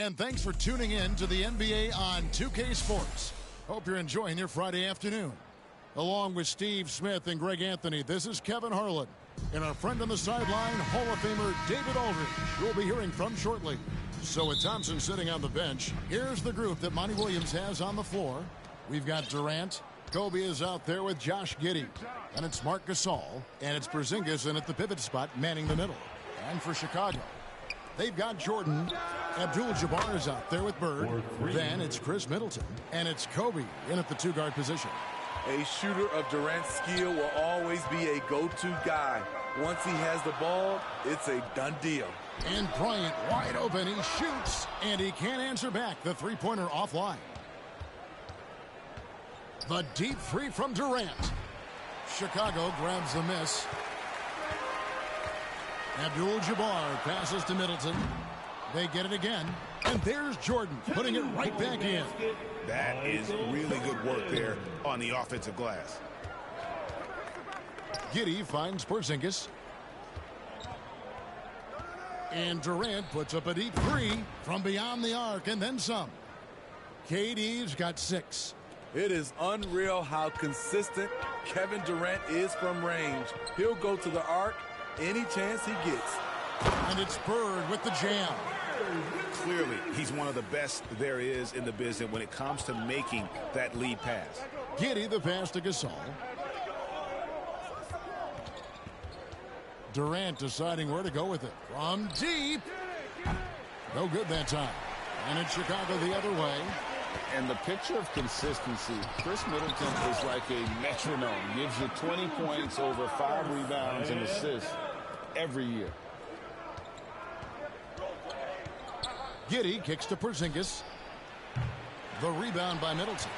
and thanks for tuning in to the NBA on 2K Sports. Hope you're enjoying your Friday afternoon. Along with Steve Smith and Greg Anthony, this is Kevin Harlan. And our friend on the sideline, Hall of Famer David Aldridge, we'll be hearing from shortly. So with Thompson sitting on the bench, here's the group that Monty Williams has on the floor. We've got Durant. Kobe is out there with Josh Giddey. And it's Marc Gasol. And it's Porzingis in at the pivot spot, manning the middle. And for Chicago, they've got Jordan. Abdul-Jabbar is out there with Bird. Then it's Chris Middleton. And it's Kobe in at the two-guard position. A shooter of Durant's skill will always be a go-to guy. Once he has the ball, it's a done deal. And Bryant wide open. He shoots, and he can't answer back. The three-pointer offline. The deep three from Durant. Chicago grabs the miss. Abdul-Jabbar passes to Middleton. They get it again. And there's Jordan putting it right back in. That is really good work there on the offensive glass. Giddey finds Porzingis. And Durant puts up a deep three from beyond the arc and then some. KD's got 6. It is unreal how consistent Kevin Durant is from range. He'll go to the arc any chance he gets. And it's Bird with the jam. Clearly, he's one of the best there is in the business when it comes to making that lead pass. Giddey the pass to Gasol. Durant deciding where to go with it. From deep. No good that time. And it's Chicago the other way. And the picture of consistency, Chris Middleton is like a metronome. Gives you 20 points, over 5 rebounds and assists every year. Giddey kicks to Porzingis. The rebound by Middleton.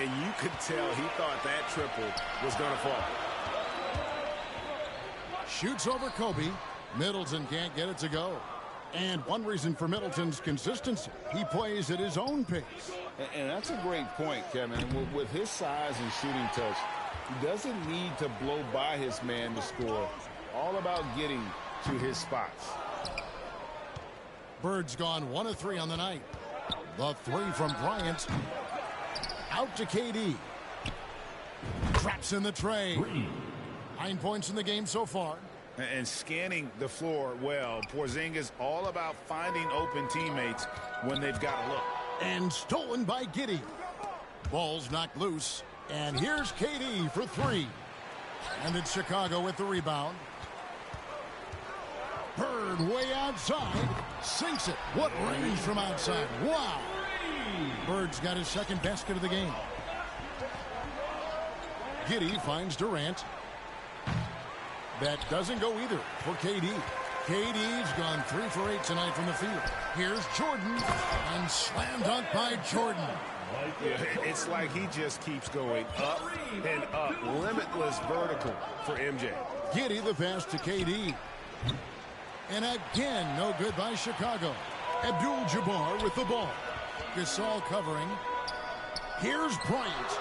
And you could tell he thought that triple was going to fall. Shoots over Kobe. Middleton can't get it to go. And one reason for Middleton's consistency, he plays at his own pace. And that's a great point, Kevin. With his size and shooting touch, he doesn't need to blow by his man to score. All about getting to his spots. Bird's gone 1 of 3 on the night. The three from Bryant. Out to KD. Traps in the tray. 9 points in the game so far. And scanning the floor well. Porzingis all about finding open teammates when they've got a look. And stolen by Giddey. Ball's knocked loose. And here's KD for 3. And it's Chicago with the rebound. Bird way outside. Sinks it. What range from outside. Wow. Bird's got his second basket of the game. Giddey finds Durant. That doesn't go either for KD. KD's gone 3 for 8 tonight from the field. Here's Jordan. And slam dunk by Jordan. Yeah, it's like he just keeps going up and up. Limitless vertical for MJ. Giddey the pass to KD. And again, no good by Chicago. Abdul-Jabbar with the ball. Gasol covering. Here's Bryant.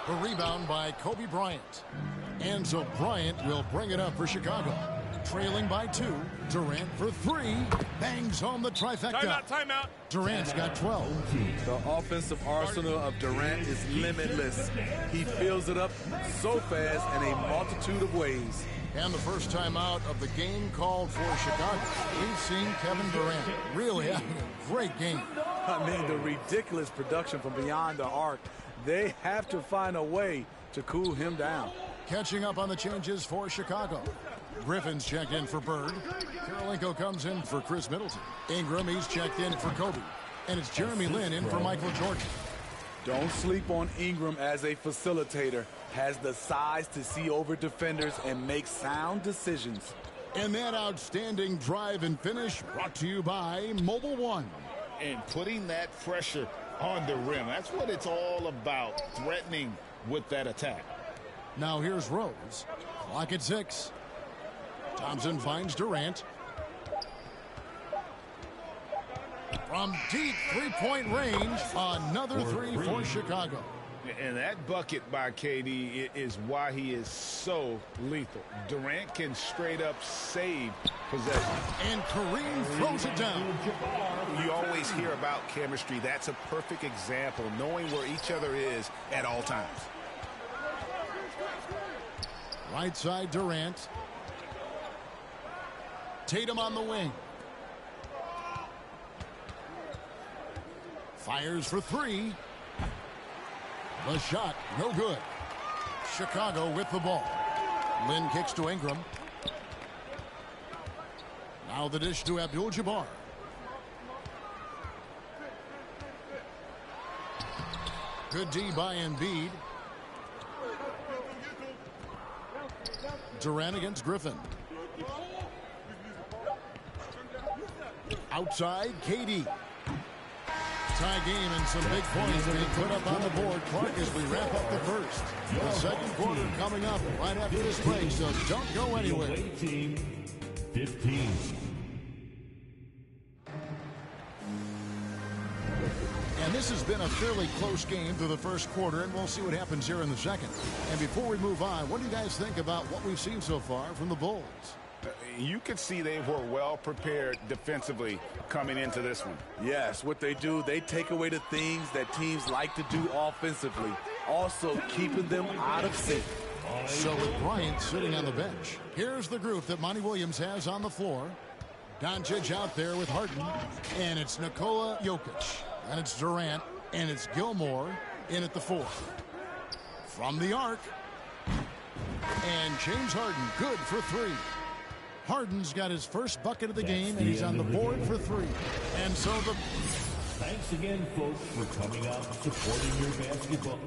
The rebound by Kobe Bryant. And so Bryant will bring it up for Chicago. Trailing by 2. Durant for 3. Bangs home the trifecta. Timeout. Durant's got 12. The offensive arsenal of Durant is limitless. He fills it up so fast in a multitude of ways. And the first time out of the game called for Chicago. We've seen Kevin Durant really having a great game. I mean, the ridiculous production from beyond the arc. They have to find a way to cool him down. Catching up on the changes for Chicago. Griffin's checked in for Bird. Karolinko comes in for Chris Middleton. Ingram, he's checked in for Kobe. And it's Jeremy Lin in for Michael Jordan. Don't sleep on Ingram as a facilitator. Has the size to see over defenders and make sound decisions. And that outstanding drive and finish brought to you by Mobile One. And putting that pressure on the rim. That's what it's all about, threatening with that attack. Now here's Rose. Clock at 6. Thompson finds Durant. From deep three-point range, another 3 for Chicago. And that bucket by KD is why he is so lethal. Durant can straight up save possession. And Kareem throws it down. You always hear about chemistry. That's a perfect example, knowing where each other is at all times. Right side, Durant. Tatum on the wing. Fires for three. The shot, no good. Chicago with the ball. Lynn kicks to Ingram. Now the dish to Abdul-Jabbar. Good D by Embiid. Durant against Griffin. Outside, KD. Tie game and some big points being put up on the board. Clark, as we wrap up the first. The second quarter coming up right after this break, so don't go anywhere. Team 15. And this has been a fairly close game through the first quarter, and we'll see what happens here in the second. And before we move on, what do you guys think about what we've seen so far from the Bulls? You could see they were well prepared defensively coming into this one. Yes, what they do, they take away the things that teams like to do offensively, also keeping them out of sync. So with Bryant sitting on the bench, here's the group that Monty Williams has on the floor. Doncic out there with Harden, and it's Nikola Jokic, and it's Durant, and it's Gilmore in at the 4. From the arc, and James Harden good for 3. Harden's got his first bucket of the game, and he's on the board for 3. And so the... Thanks again, folks, for coming out and supporting your basketball.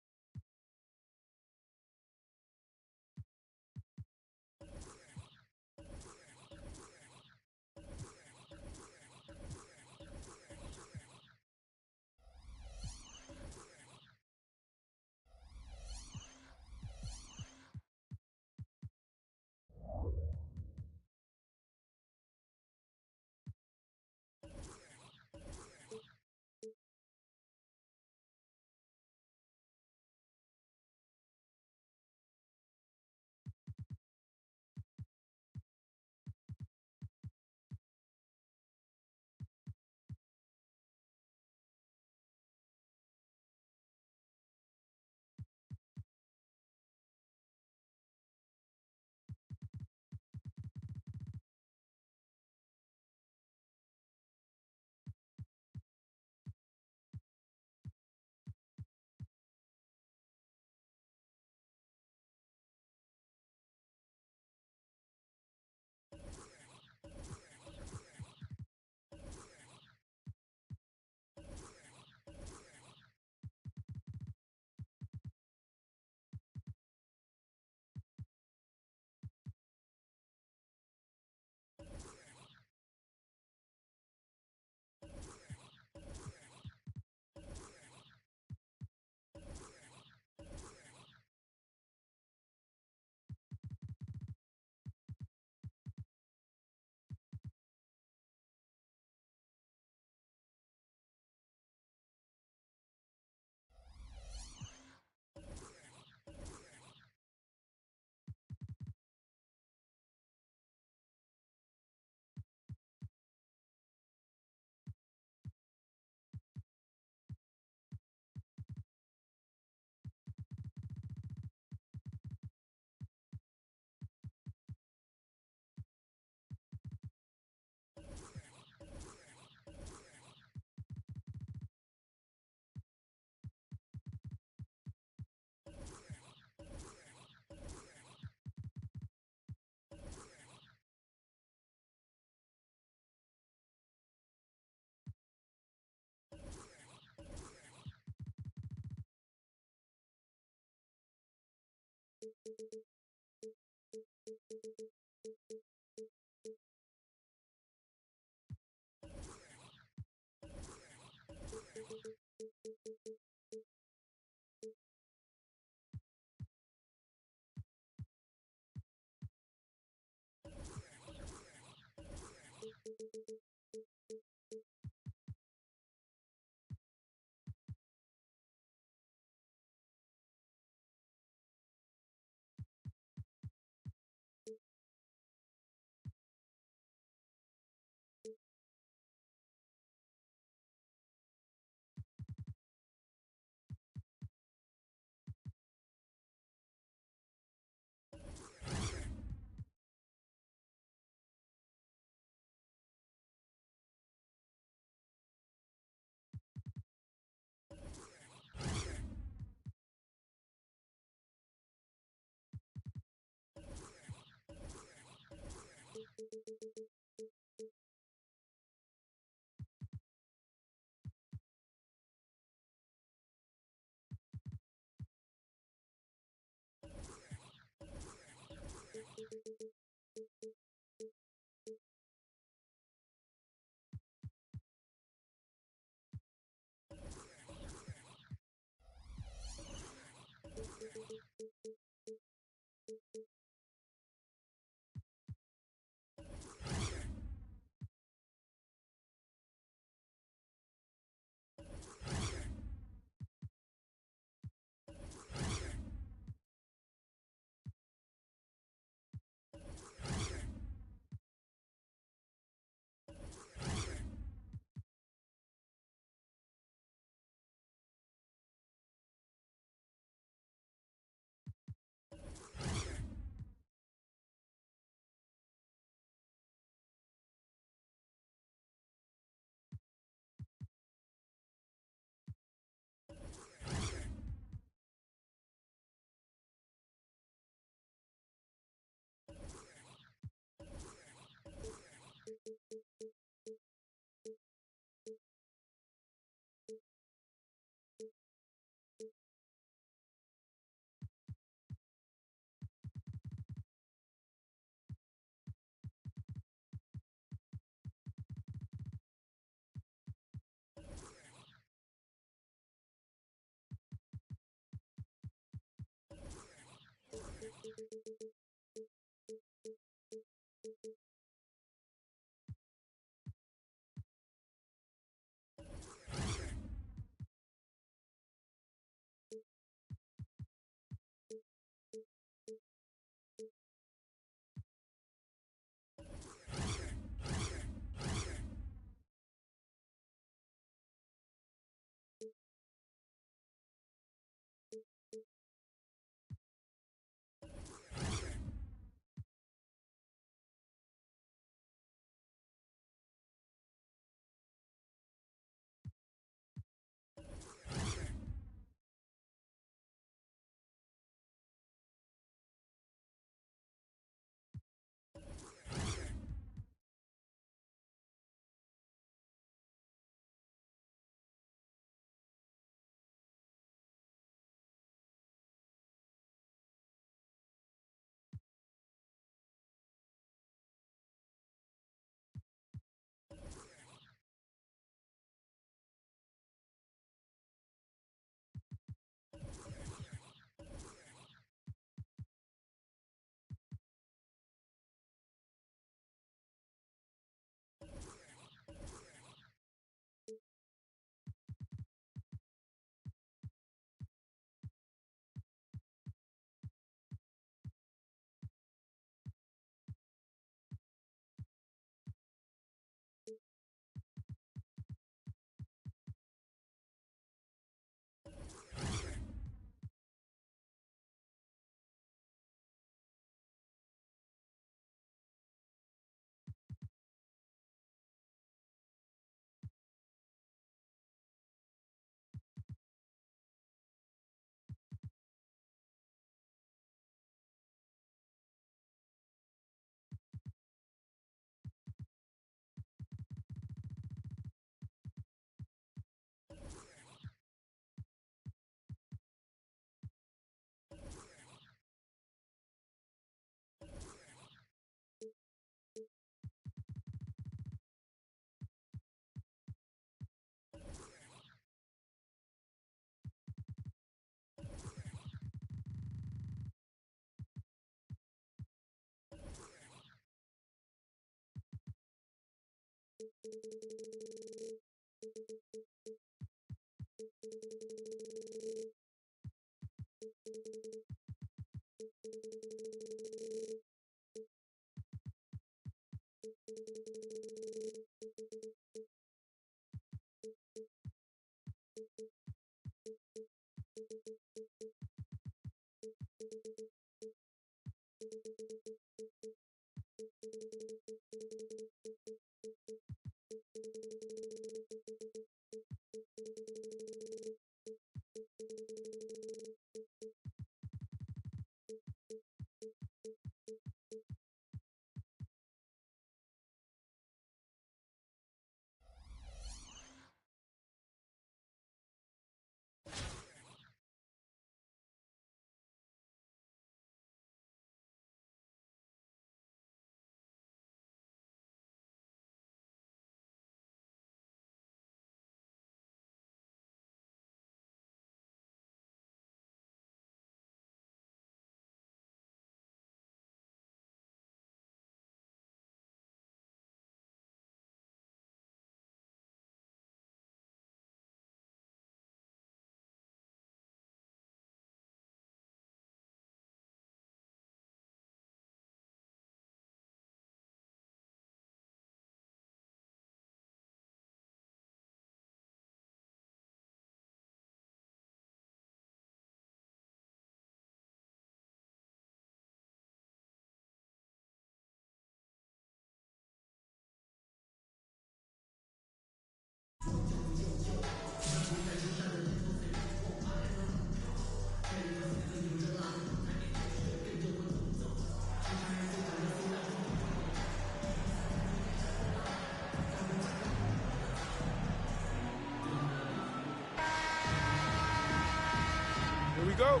Here we go.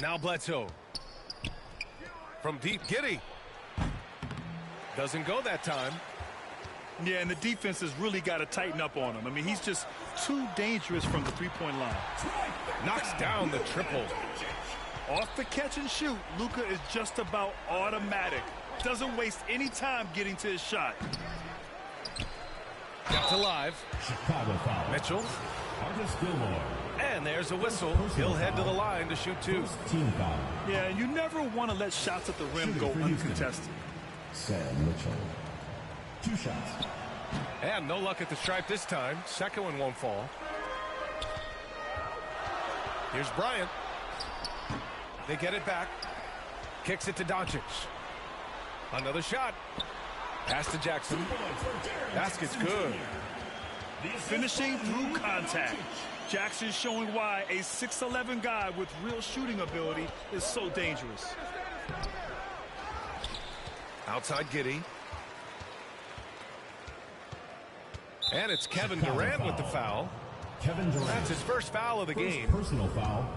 Now Bledsoe. From deep, Giddey. Doesn't go that time. Yeah, and the defense has really got to tighten up on him. I mean, he's just too dangerous from the three-point line. Knocks down the triple. Off the catch and shoot, Luka is just about automatic. Doesn't waste any time getting to his shot. Got to live. Chicago foul. Mitchell. Artis Gilmore. And there's a whistle. He'll head to the line to shoot two. Team foul. Yeah, you never want to let shots at the rim go uncontested. Sam Mitchell. 2 shots. And no luck at the stripe this time. Second one won't fall. Here's Bryant. They get it back. Kicks it to Doncic. Another shot. Pass to Jackson. Basket's good. Finishing through contact. Jackson showing why a 6'11" guy with real shooting ability is so dangerous. Outside Giddey. And it's Kevin Durant with the foul. Kevin Durant. That's his first foul of the First game. personal foul.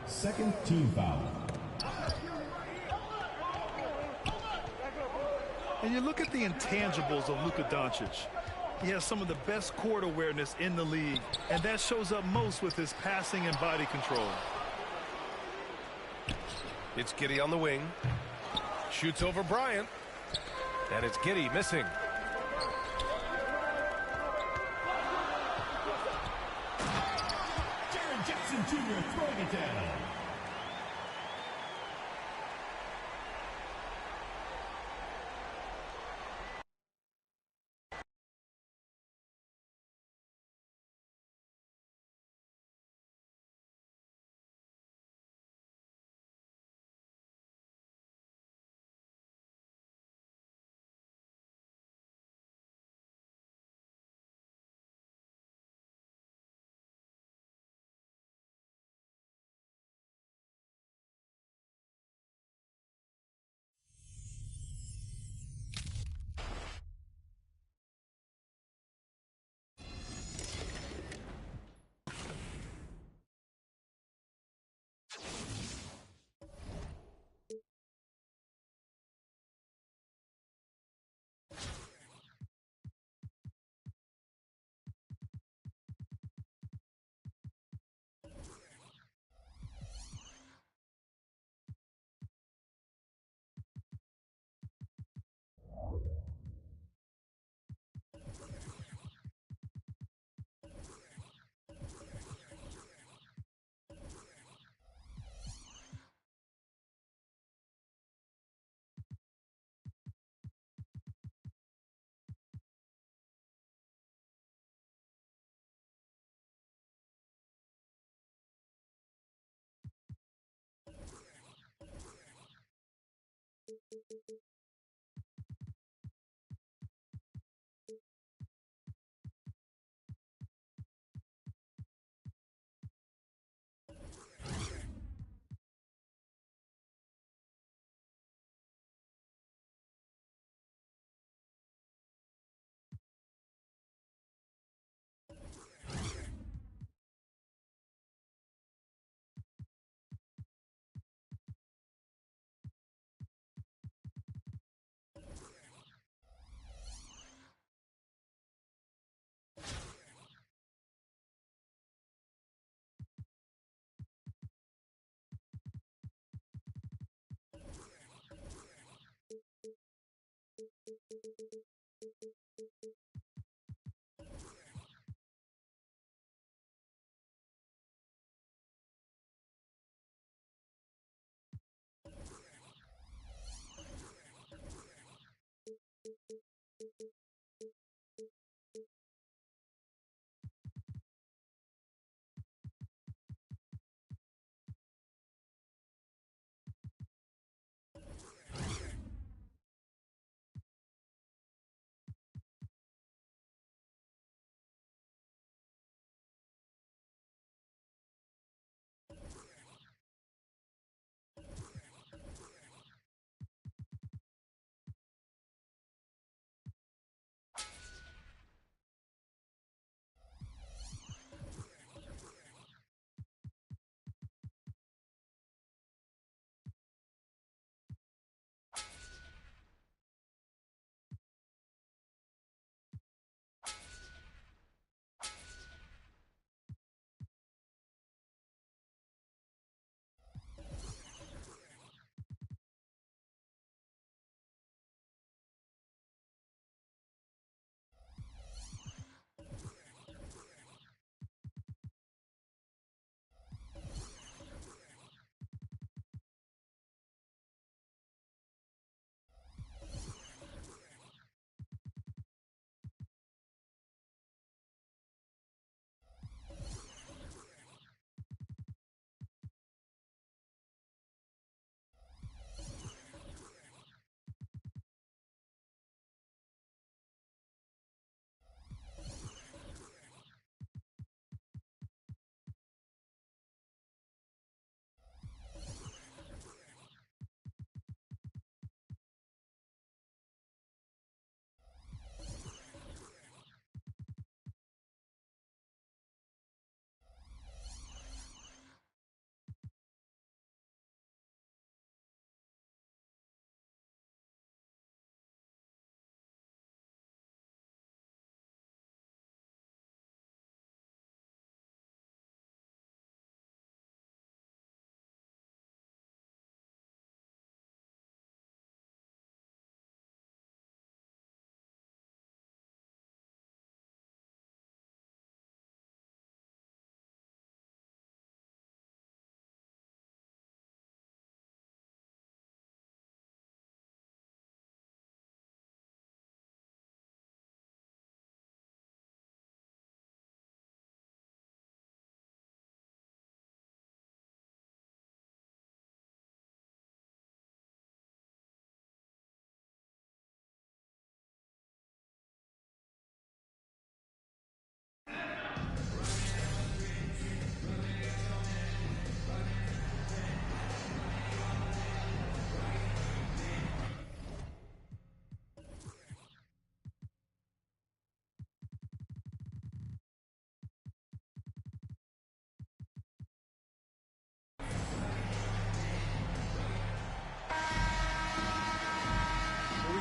Second team foul. And you look at the intangibles of Luka Doncic. He has some of the best court awareness in the league, and that shows up most with his passing and body control. It's Giddey on the wing. Shoots over Bryant. And it's Giddey missing. Jaren Jackson Jr. throwing it down.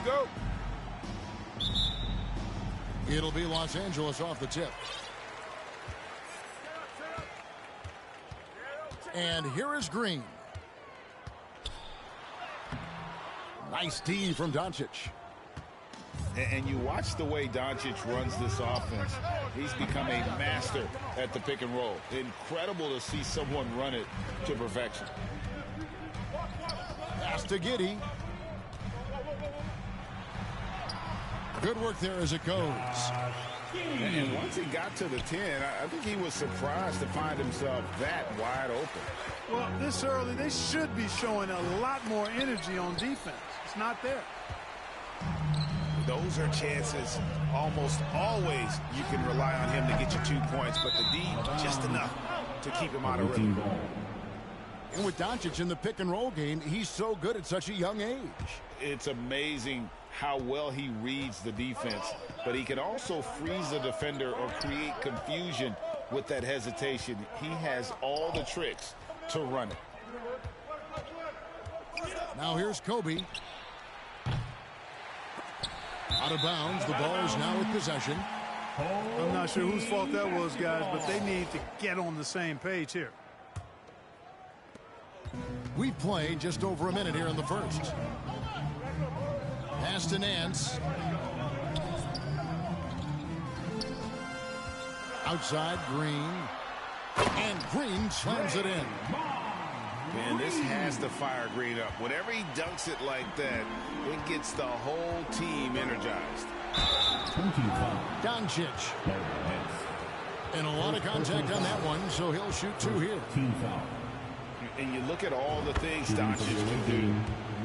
Go. It'll be Los Angeles off the tip. And here is Green. Nice D from Doncic. And you watch the way Doncic runs this offense. He's become a master at the pick and roll. Incredible to see someone run it to perfection. Pass to Giddey. Good work there as it goes. And once he got to the 10, I think he was surprised to find himself that wide open. Well, this early, they should be showing a lot more energy on defense. It's not there. Those are chances almost always you can rely on him to get you 2 points, but the D just enough to keep him out of rhythm. And with Doncic in the pick and roll game, he's so good at such a young age. It's amazing how well he reads the defense, but he can also freeze a defender or create confusion with that hesitation. He has all the tricks to run it. Now here's Kobe. Out of bounds. The ball is now with possession. I'm not sure whose fault that was, guys, but they need to get on the same page here. We've played just over a minute here in the first. Pass to Nance. Outside, Green. And Green slams it in. Man, this has to fire Green up. Whenever he dunks it like that, it gets the whole team energized. Doncic. And a lot of contact on that one, so he'll shoot 2 here. And you look at all the things Doncic can do.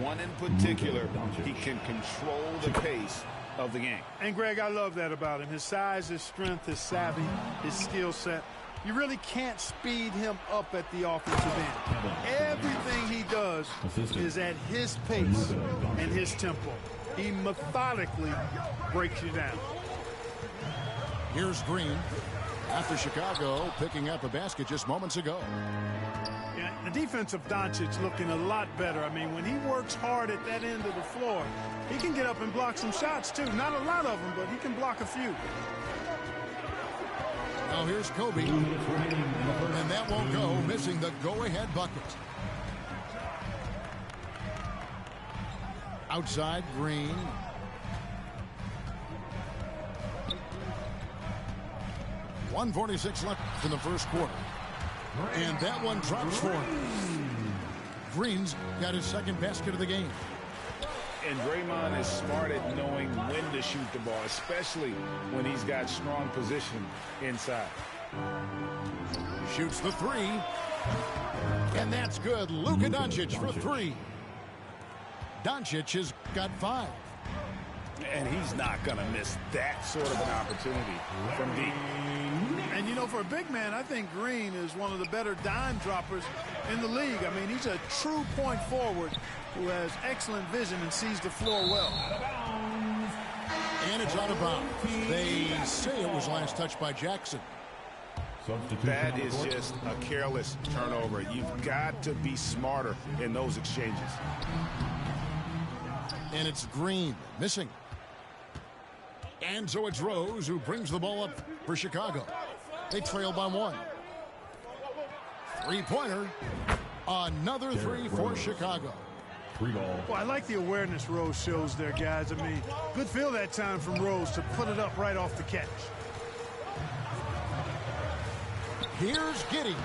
One in particular, he can control the pace of the game. And, Greg, I love that about him. His size, his strength, his savvy, his skill set. You really can't speed him up at the offensive end. Everything he does is at his pace and his tempo. He methodically breaks you down. Here's Green. After Chicago picking up a basket just moments ago. Yeah, the defense of Doncic looking a lot better. I mean, when he works hard at that end of the floor, he can get up and block some shots, too. Not a lot of them, but he can block a few. Now here's Kobe. And that won't go, missing the go-ahead bucket. Outside, Green. .146 left in the first quarter. And that one drops for him. Green's got his second basket of the game. And Draymond is smart at knowing when to shoot the ball, especially when he's got strong position inside. Shoots the 3. And that's good. Luka Doncic for 3. Doncic has got 5. And he's not going to miss that sort of an opportunity from deep. And, you know, for a big man, I think Green is one of the better dime droppers in the league. I mean, he's a true point forward who has excellent vision and sees the floor well. And it's out of bounds. They say it was last touched by Jackson. That is just a careless turnover. You've got to be smarter in those exchanges. And it's Green missing. And so it's Rose who brings the ball up for Chicago. They trail by 1. Three-pointer. Another 3 for Chicago. Well, I like the awareness Rose shows there, guys. I mean, good feel that time from Rose to put it up right off the catch. Here's Giddey.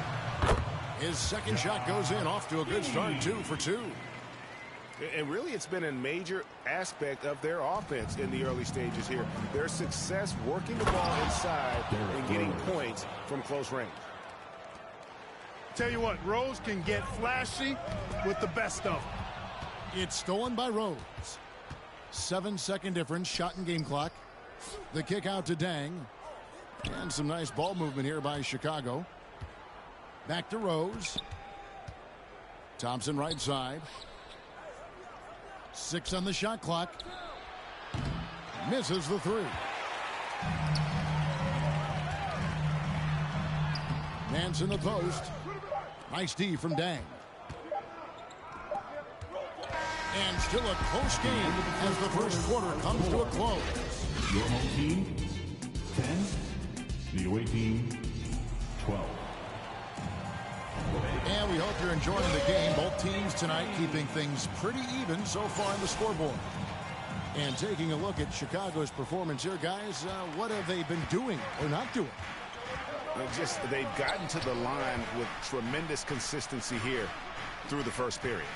His second shot goes in, off to a good start, 2 for 2. And really, it's been a major aspect of their offense in the early stages here. Their success working the ball inside and getting points from close range. Tell you what, Rose can get flashy with the best of them. It's stolen by Rose. 7-second difference, shot and game clock. The kick out to Dang. And some nice ball movement here by Chicago. Back to Rose. Thompson right side. 6 on the shot clock. Misses the 3. Nance in the post. Nice D from Dang. And still a close game as the first quarter comes to a close. Your home team, 10. The away team, 12. And we hope you're enjoying the game. Both teams tonight keeping things pretty even so far on the scoreboard. And taking a look at Chicago's performance here, guys, what have they been doing or not doing? They've gotten to the line with tremendous consistency here through the first period.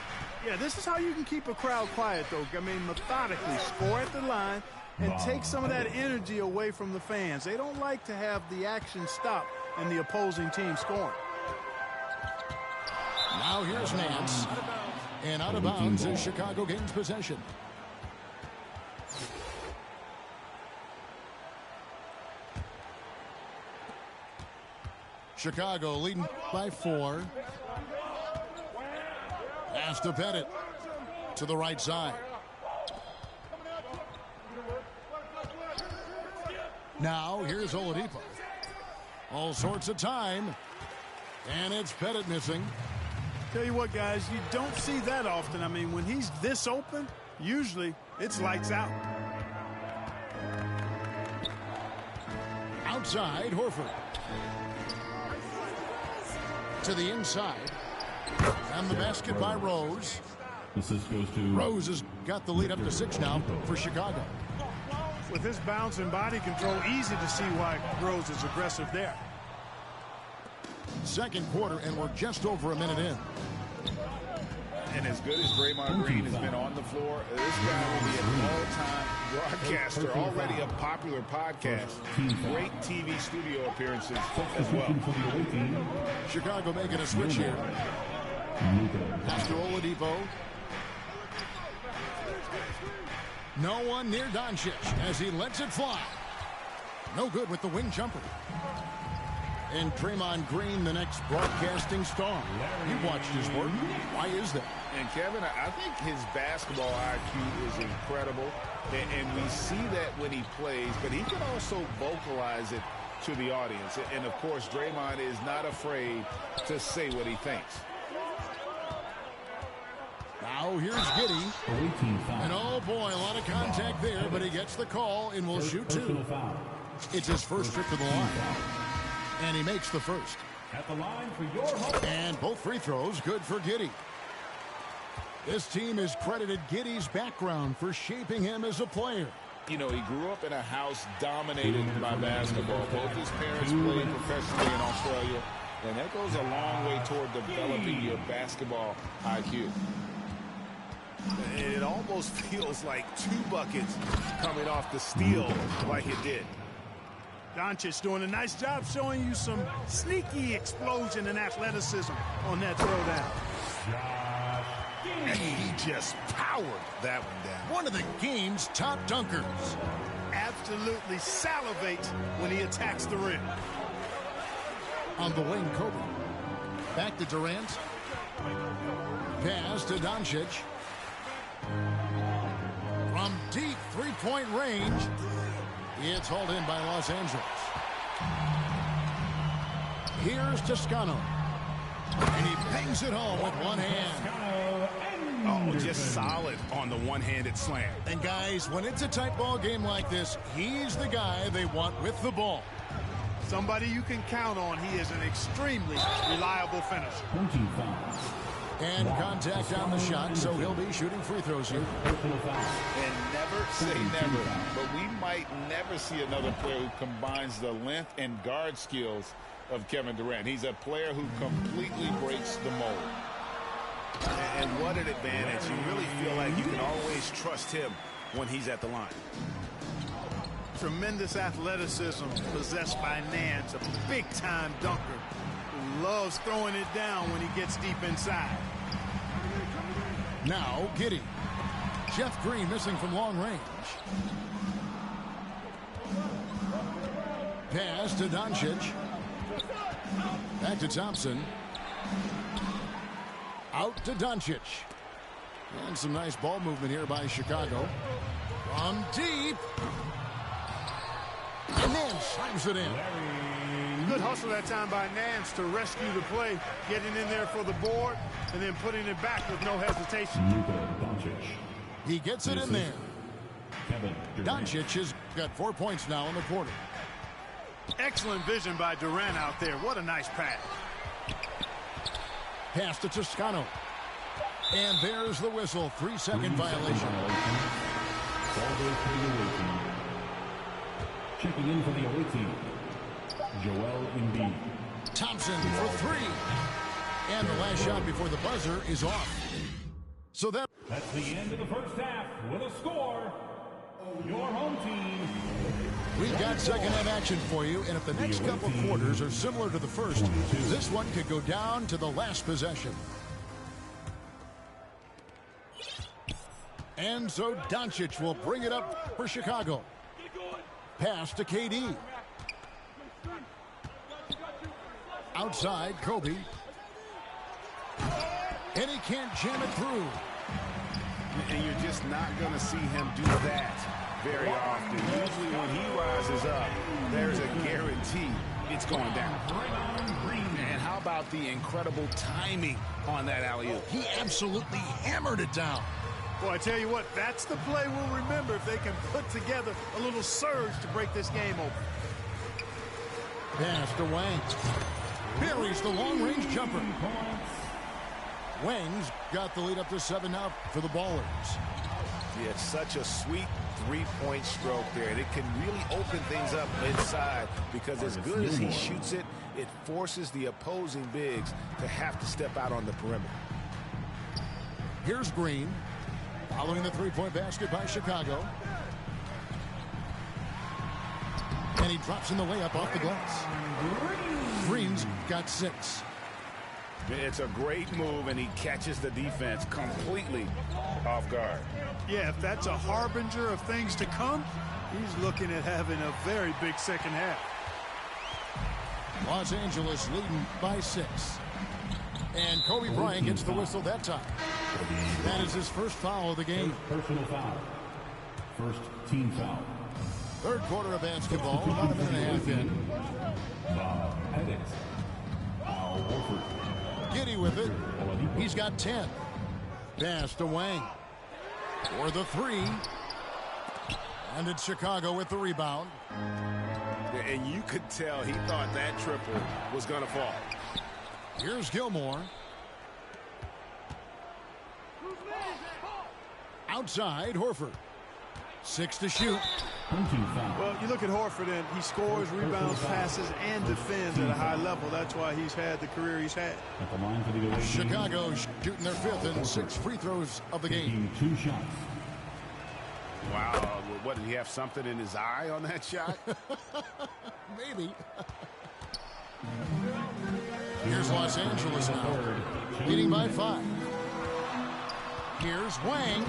Yeah, this is how you can keep a crowd quiet, though. I mean, methodically score at the line, and take some of that energy away from the fans. They don't like to have the action stop and the opposing team scoring. Now here's Nance. And out of bounds as Chicago gains possession. Chicago leading by 4. Pass to Pettit to the right side. Now here's Oladipo. All sorts of time. And it's Pettit missing. Tell you what, guys, you don't see that often. I mean, when he's this open, usually it's lights out. Outside, Horford. To the inside. And the basket by Rose. Assist goes to Rose has got the lead up to 6 now for Chicago. With his bounce and body control, easy to see why Rose is aggressive there. Second quarter, and we're just over a minute in. And as good as Draymond Green has been on the floor, this guy will be an all-time broadcaster, already a popular podcast. Great TV studio appearances as well. Chicago making a switch here. After Oladipo. No one near Doncic as he lets it fly. No good with the wing jumper. And Draymond Green, the next broadcasting star. You've watched his work. Why is that? And Kevin, I think his basketball IQ is incredible. And we see that when he plays, but he can also vocalize it to the audience. And of course, Draymond is not afraid to say what he thinks. Now here's Giddey. And oh boy, a lot of contact there, but he gets the call and will shoot 2. It's his first trip to the line. And he makes the first. At the line for your home. And both free throws good for Giddey. This team has credited Giddey's background for shaping him as a player. You know, he grew up in a house dominated by basketball. Both his parents played professionally in Australia. And that goes a long way toward developing your basketball IQ. It almost feels like 2 buckets coming off the steal like it did. Doncic doing a nice job showing you some sneaky explosion and athleticism on that throwdown. And he just powered that one down. One of the game's top dunkers. Absolutely salivates when he attacks the rim. On the wing, Kobe. Back to Durant. Pass to Doncic. From deep three-point range, it's hauled in by Los Angeles. Here's Toscano. And he bangs it home with one hand. Oh, just solid on the one-handed slam. And guys, when it's a tight ball game like this, he's the guy they want with the ball. Somebody you can count on. He is an extremely reliable finisher. And contact on the shot, so he'll be shooting free throws here. And never say never, but we might never see another player who combines the length and guard skills of Kevin Durant. He's a player who completely breaks the mold. And what an advantage. You really feel like you can always trust him when he's at the line. Tremendous athleticism possessed by Nance, a big-time dunker who loves throwing it down when he gets deep inside. Now, Giddey. Jeff Green missing from long range. Pass to Doncic. Back to Thompson. Out to Doncic. And some nice ball movement here by Chicago. From deep. And Nance slams it in. Good hustle that time by Nance to rescue the play, getting in there for the board, and then putting it back with no hesitation. He gets it in there. Doncic has got 4 points now in the quarter. Excellent vision by Durant out there. What a nice pass. Pass to Toscano. And there's the whistle. 3-second violation. Checking in for the away team, Joel Embiid. Thompson for 3. And the last shot before the buzzer is off. So that's the end of the first half with a score Your home team. We've got second half action for you, and if the next couple quarters are similar to the first, this one could go down to the last possession. And so Doncic will bring it up for Chicago. Pass to KD. Outside, Kobe. And he can't jam it through. And you're just not going to see him do that very often. Usually when he rises up, there's a guarantee it's going down. And how about the incredible timing on that alley-oop? He absolutely hammered it down. Well, I tell you what, that's the play we'll remember if they can put together a little surge to break this game open. Pass to Wang. Buries the long-range jumper. Wang's got the lead up to 7 now for the Ballers. Yeah, it's such a sweet three-point stroke there. And it can really open things up inside because as good as he shoots it, it forces the opposing bigs to have to step out on the perimeter. Here's Green. Following the three-point basket by Chicago. And he drops in the layup off the glass. Green's got 6. It's a great move, and he catches the defense completely off guard. Yeah, if that's a harbinger of things to come, he's looking at having a very big second half. Los Angeles leading by 6. And Kobe Bryant gets the whistle that time. That is his first foul of the game. Personal foul. First team foul. Third quarter of basketball, about a minute and a half in. Bob Pettit. Al Horford. Giddy with it. He's got 10. Pass to Wang. For the 3. And it's Chicago with the rebound. And you could tell he thought that triple was going to fall. Here's Gilmore. Outside, Horford. 6 to shoot. Well, you look at Horford, and he scores, rebounds, passes, and defends at a high level. That's why he's had the career he's had. At the line for the away team. Chicago shooting their 5th and 6 free throws of the game. 2 shots. Wow. What, did he have something in his eye on that shot? Maybe. Here's Los Angeles now, leading by 5. Here's Wang.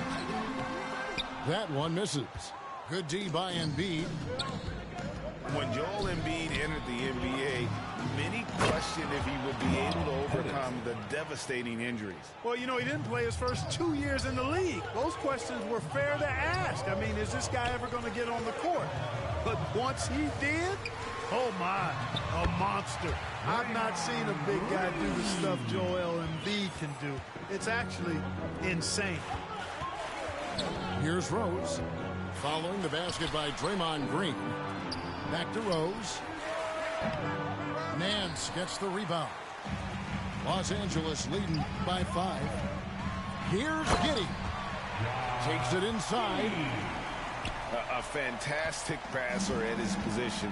That one misses. Good D by Embiid. When Joel Embiid entered the NBA, many questioned if he would be able to overcome the devastating injuries. Well, you know, he didn't play his first 2 years in the league. Those questions were fair to ask. I mean, is this guy ever going to get on the court? But once he did, oh my, a monster. I've not seen a big guy do the stuff Joel Embiid can do. It's actually insane. Here's Rose. Following the basket by Draymond Green. Back to Rose. Nance gets the rebound. Los Angeles leading by 5. Here's Giddey. Takes it inside. A fantastic passer at his position.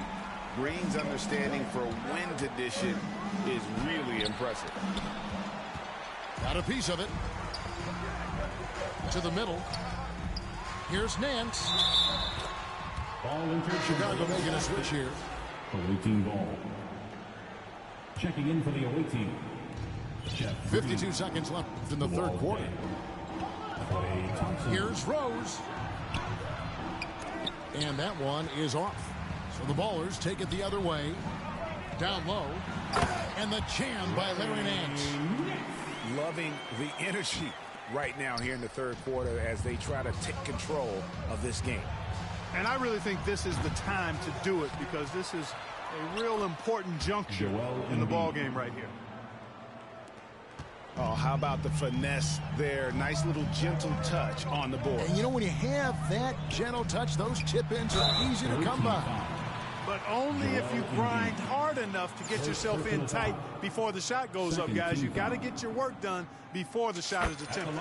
Green's understanding for wind condition is really impressive. Got a piece of it. To the middle. Here's Nance. Ball into Chicago making a switch here. away team ball. Checking in for the away team. Jeff 52 seconds left in the third quarter. Klay Thompson. Here's Rose. And that one is off. So the Ballers take it the other way. Down low. And the jam by Larry Nance. Loving the energy right now here in the third quarter as they try to take control of this game. And I really think this is the time to do it because this is a real important juncture in the ball game right here. Oh, how about the finesse there? Nice little gentle touch on the board. And you know, when you have that gentle touch, those tip-ins are easy to come by. But only if you grind hard enough to get yourself in tight before the shot goes up, guys. You got to get your work done before the shot is attempted.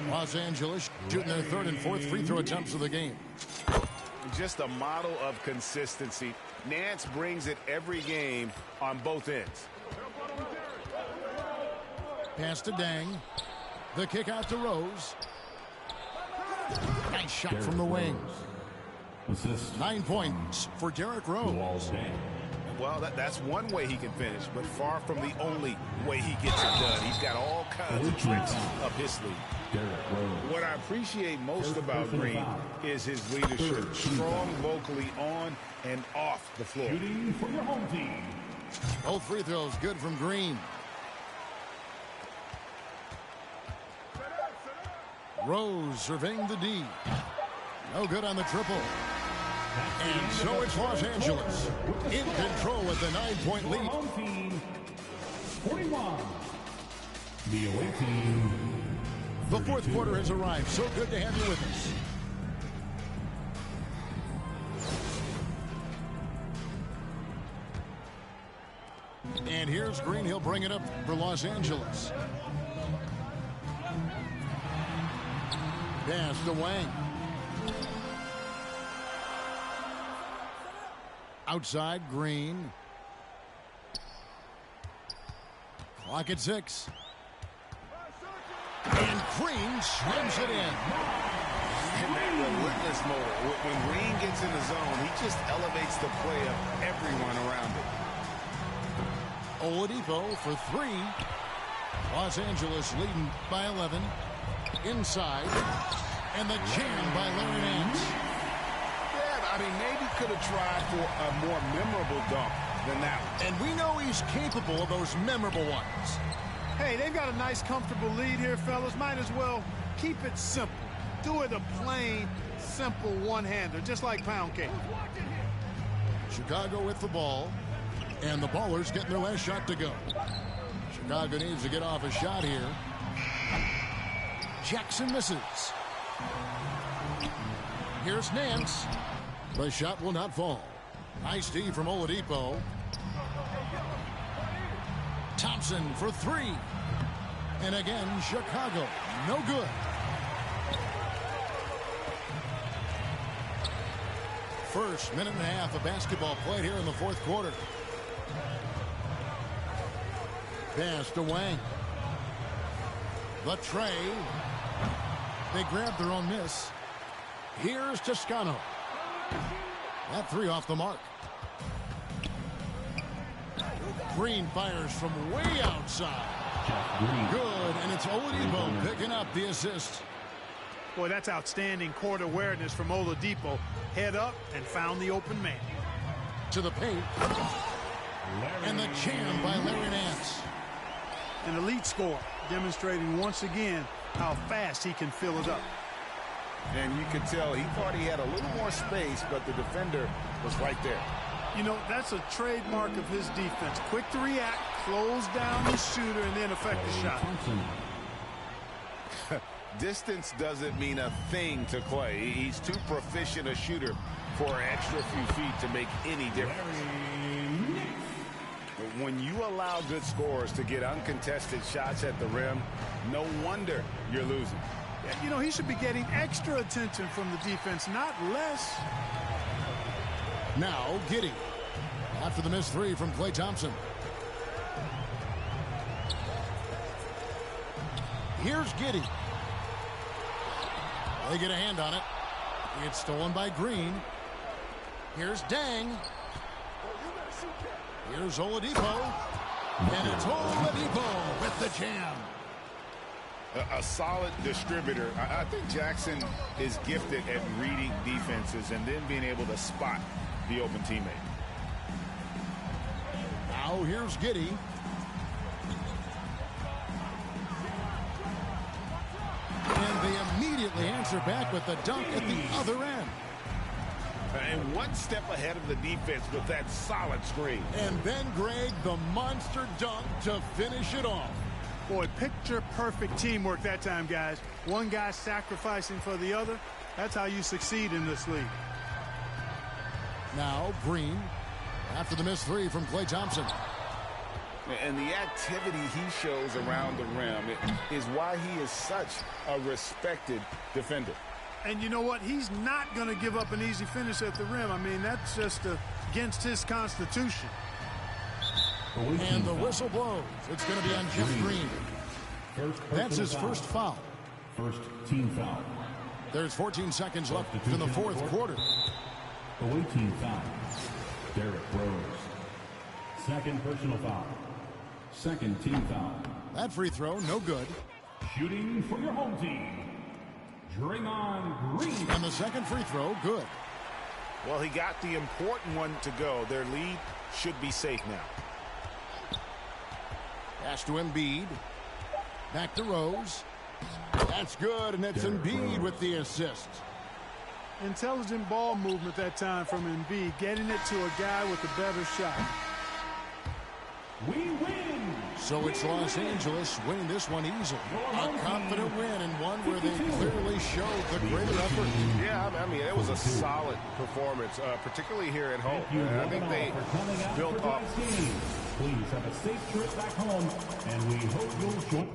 Los Angeles shooting their third and fourth free throw attempts of the game. Just a model of consistency. Nance brings it every game on both ends. Pass to Dang. The kick out to Rose. Nice shot from the wing. Assist. 9 points for Derrick Rose. Well, that's one way he can finish, but far from the only way he gets it done. He's got all kinds of tricks up his sleeve. What I appreciate most about Green is his leadership. Strong vocally on and off the floor. Shooting for your home team. Both free throws good from Green. Rose surveying the D. No good on the triple. And so it's Los Angeles in control with the 9-point lead. Home team 41. The away team. The fourth quarter has arrived. So good to have you with us. And here's Green. He'll bring it up for Los Angeles. Pass to Wang. Outside, Green. Clock at 6. And Green slams it in. In that relentless mode, when Green gets in the zone, he just elevates the play of everyone around him. Oladipo for 3. Los Angeles leading by 11. Inside. And the jam by Larry Nance. Yeah, I mean, maybe could have tried for a more memorable dunk than that one. And we know he's capable of those memorable ones. Hey, they've got a nice, comfortable lead here, fellas. Might as well keep it simple. Do it a plain, simple one-hander, just like pound cake. Chicago with the ball. And the Ballers getting their last shot to go. Chicago needs to get off a shot here. Jackson misses. Here's Nance. The shot will not fall. Nice D from Oladipo. Thompson for 3. And again, Chicago. No good. First minute and a half of basketball played here in the fourth quarter. Pass to Wang. The tray. They grab their own miss. Here's Toscano. That 3 off the mark. Green fires from way outside. Good, and it's Oladipo picking up the assist. Boy, that's outstanding court awareness from Oladipo. Head up and found the open man. To the paint. And the jam by Larry Nance. An elite score, demonstrating once again how fast he can fill it up. And you could tell he thought he had a little more space, but the defender was right there. You know, that's a trademark of his defense. Quick to react, close down the shooter, and then affect the shot. Distance doesn't mean a thing to Clay. He's too proficient a shooter for an extra few feet to make any difference. When you allow good scorers to get uncontested shots at the rim, no wonder you're losing. You know, he should be getting extra attention from the defense, not less. Now, Giddey. After the missed 3 from Klay Thompson. Here's Giddey. They get a hand on it. It's stolen by Green. Here's Dang. Here's Oladipo. And it's Oladipo with the jam. A solid distributor. I think Jackson is gifted at reading defenses and then being able to spot the open teammate. Now here's Giddey. And they immediately answer back with the dunk at the other end. And one step ahead of the defense with that solid screen. And then, Greg, the monster dunk to finish it off. Boy, picture-perfect teamwork that time, guys. One guy sacrificing for the other. That's how you succeed in this league. Now, Green, after the missed 3 from Klay Thompson. And the activity he shows around the rim is why he is such a respected defender. And you know what? He's not going to give up an easy finish at the rim. I mean, that's just against his constitution. And the whistle blows. It's going to be on Jeff Green. That's his first foul. First team foul. There's 14 seconds left in the fourth quarter. Awaiting foul. Derrick Rose. Second personal foul. Second team foul. That free throw, no good. Shooting for your home team, Draymond Green. And the second free throw, good. Well, he got the important one to go. Their lead should be safe now. Pass to Embiid. Back to Rose. That's good, and it's Embiid with the assist. Intelligent ball movement that time from Embiid, getting it to a guy with a better shot. We win. So it's Los Angeles winning this one easily. A confident win and one where they clearly showed the greater effort. Yeah, I mean, it was a solid performance, particularly here at home. I think they built off. Please have a safe trip back home, and we hope you'll join.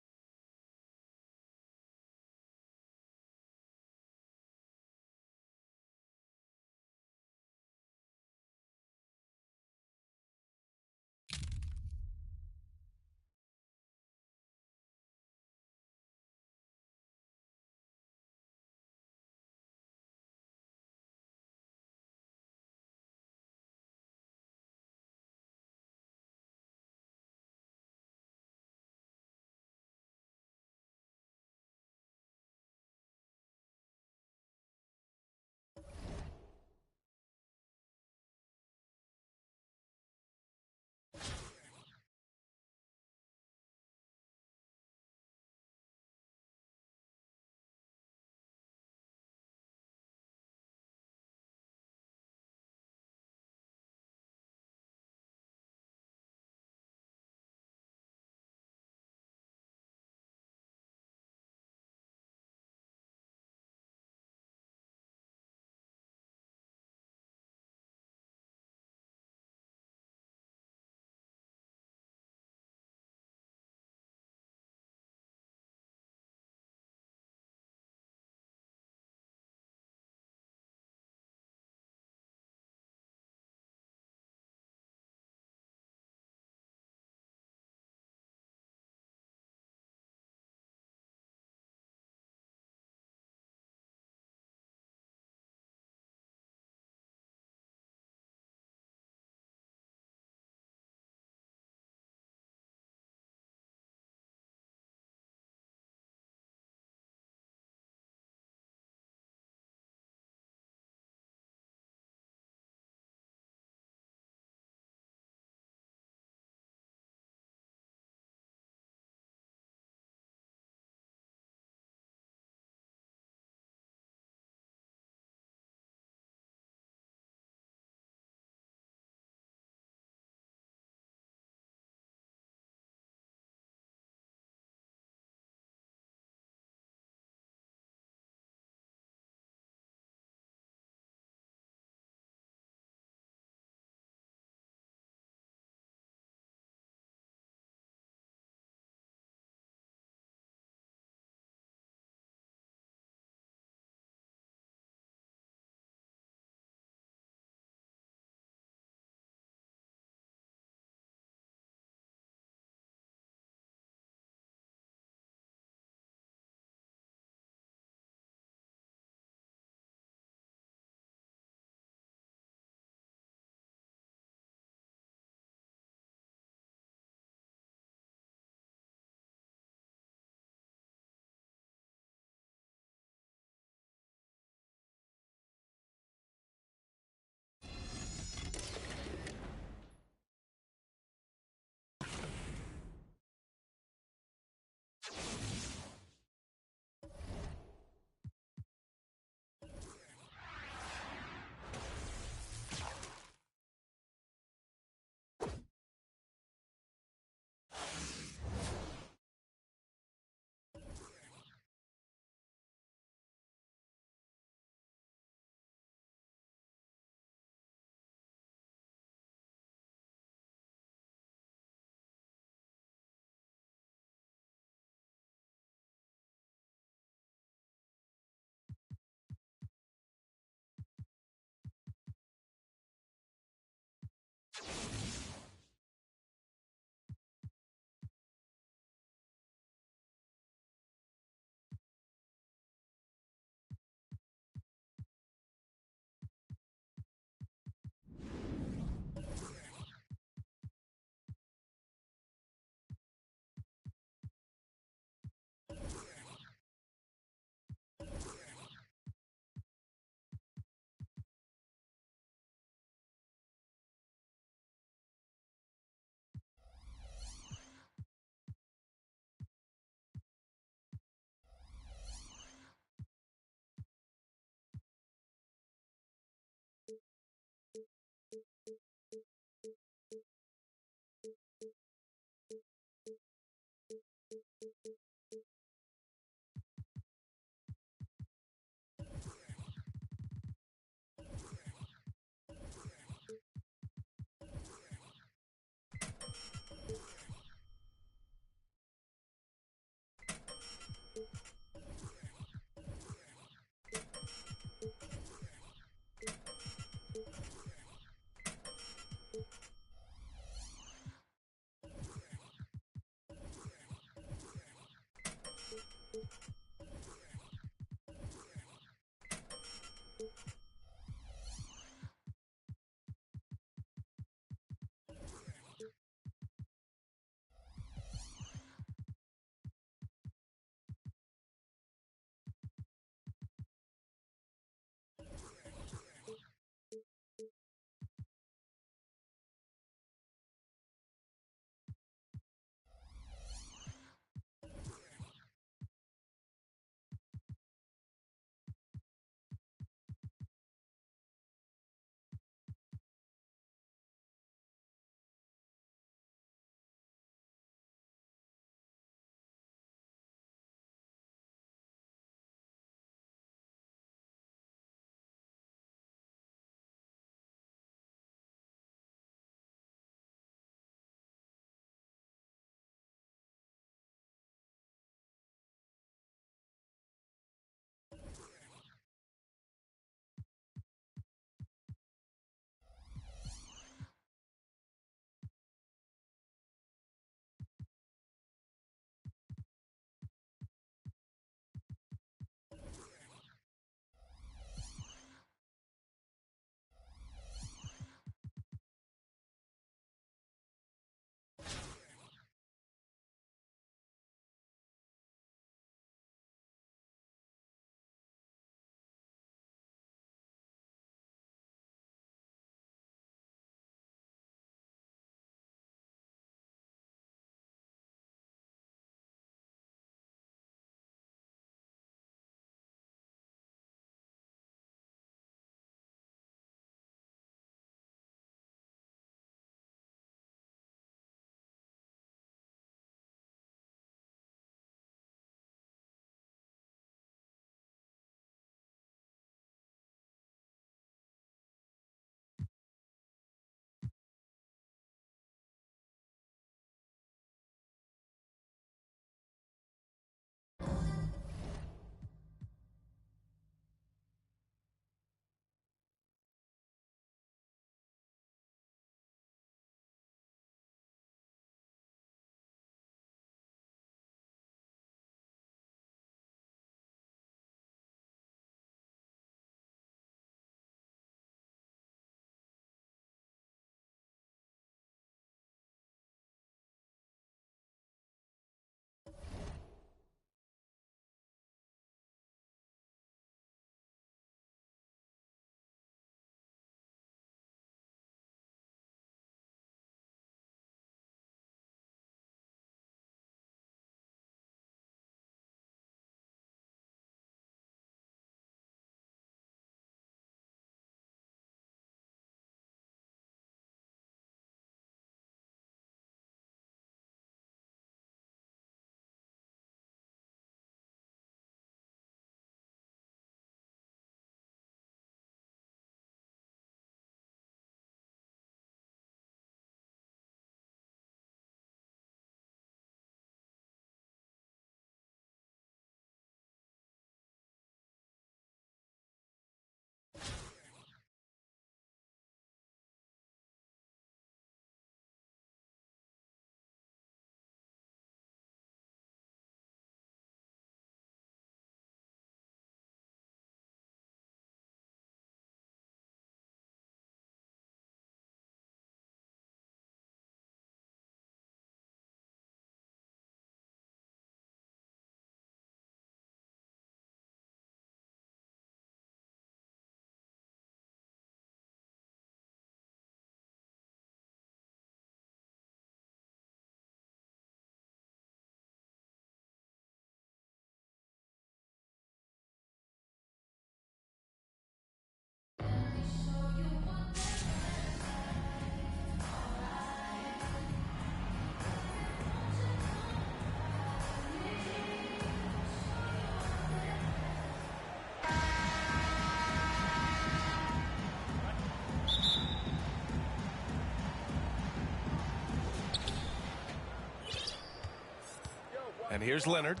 And here's Leonard.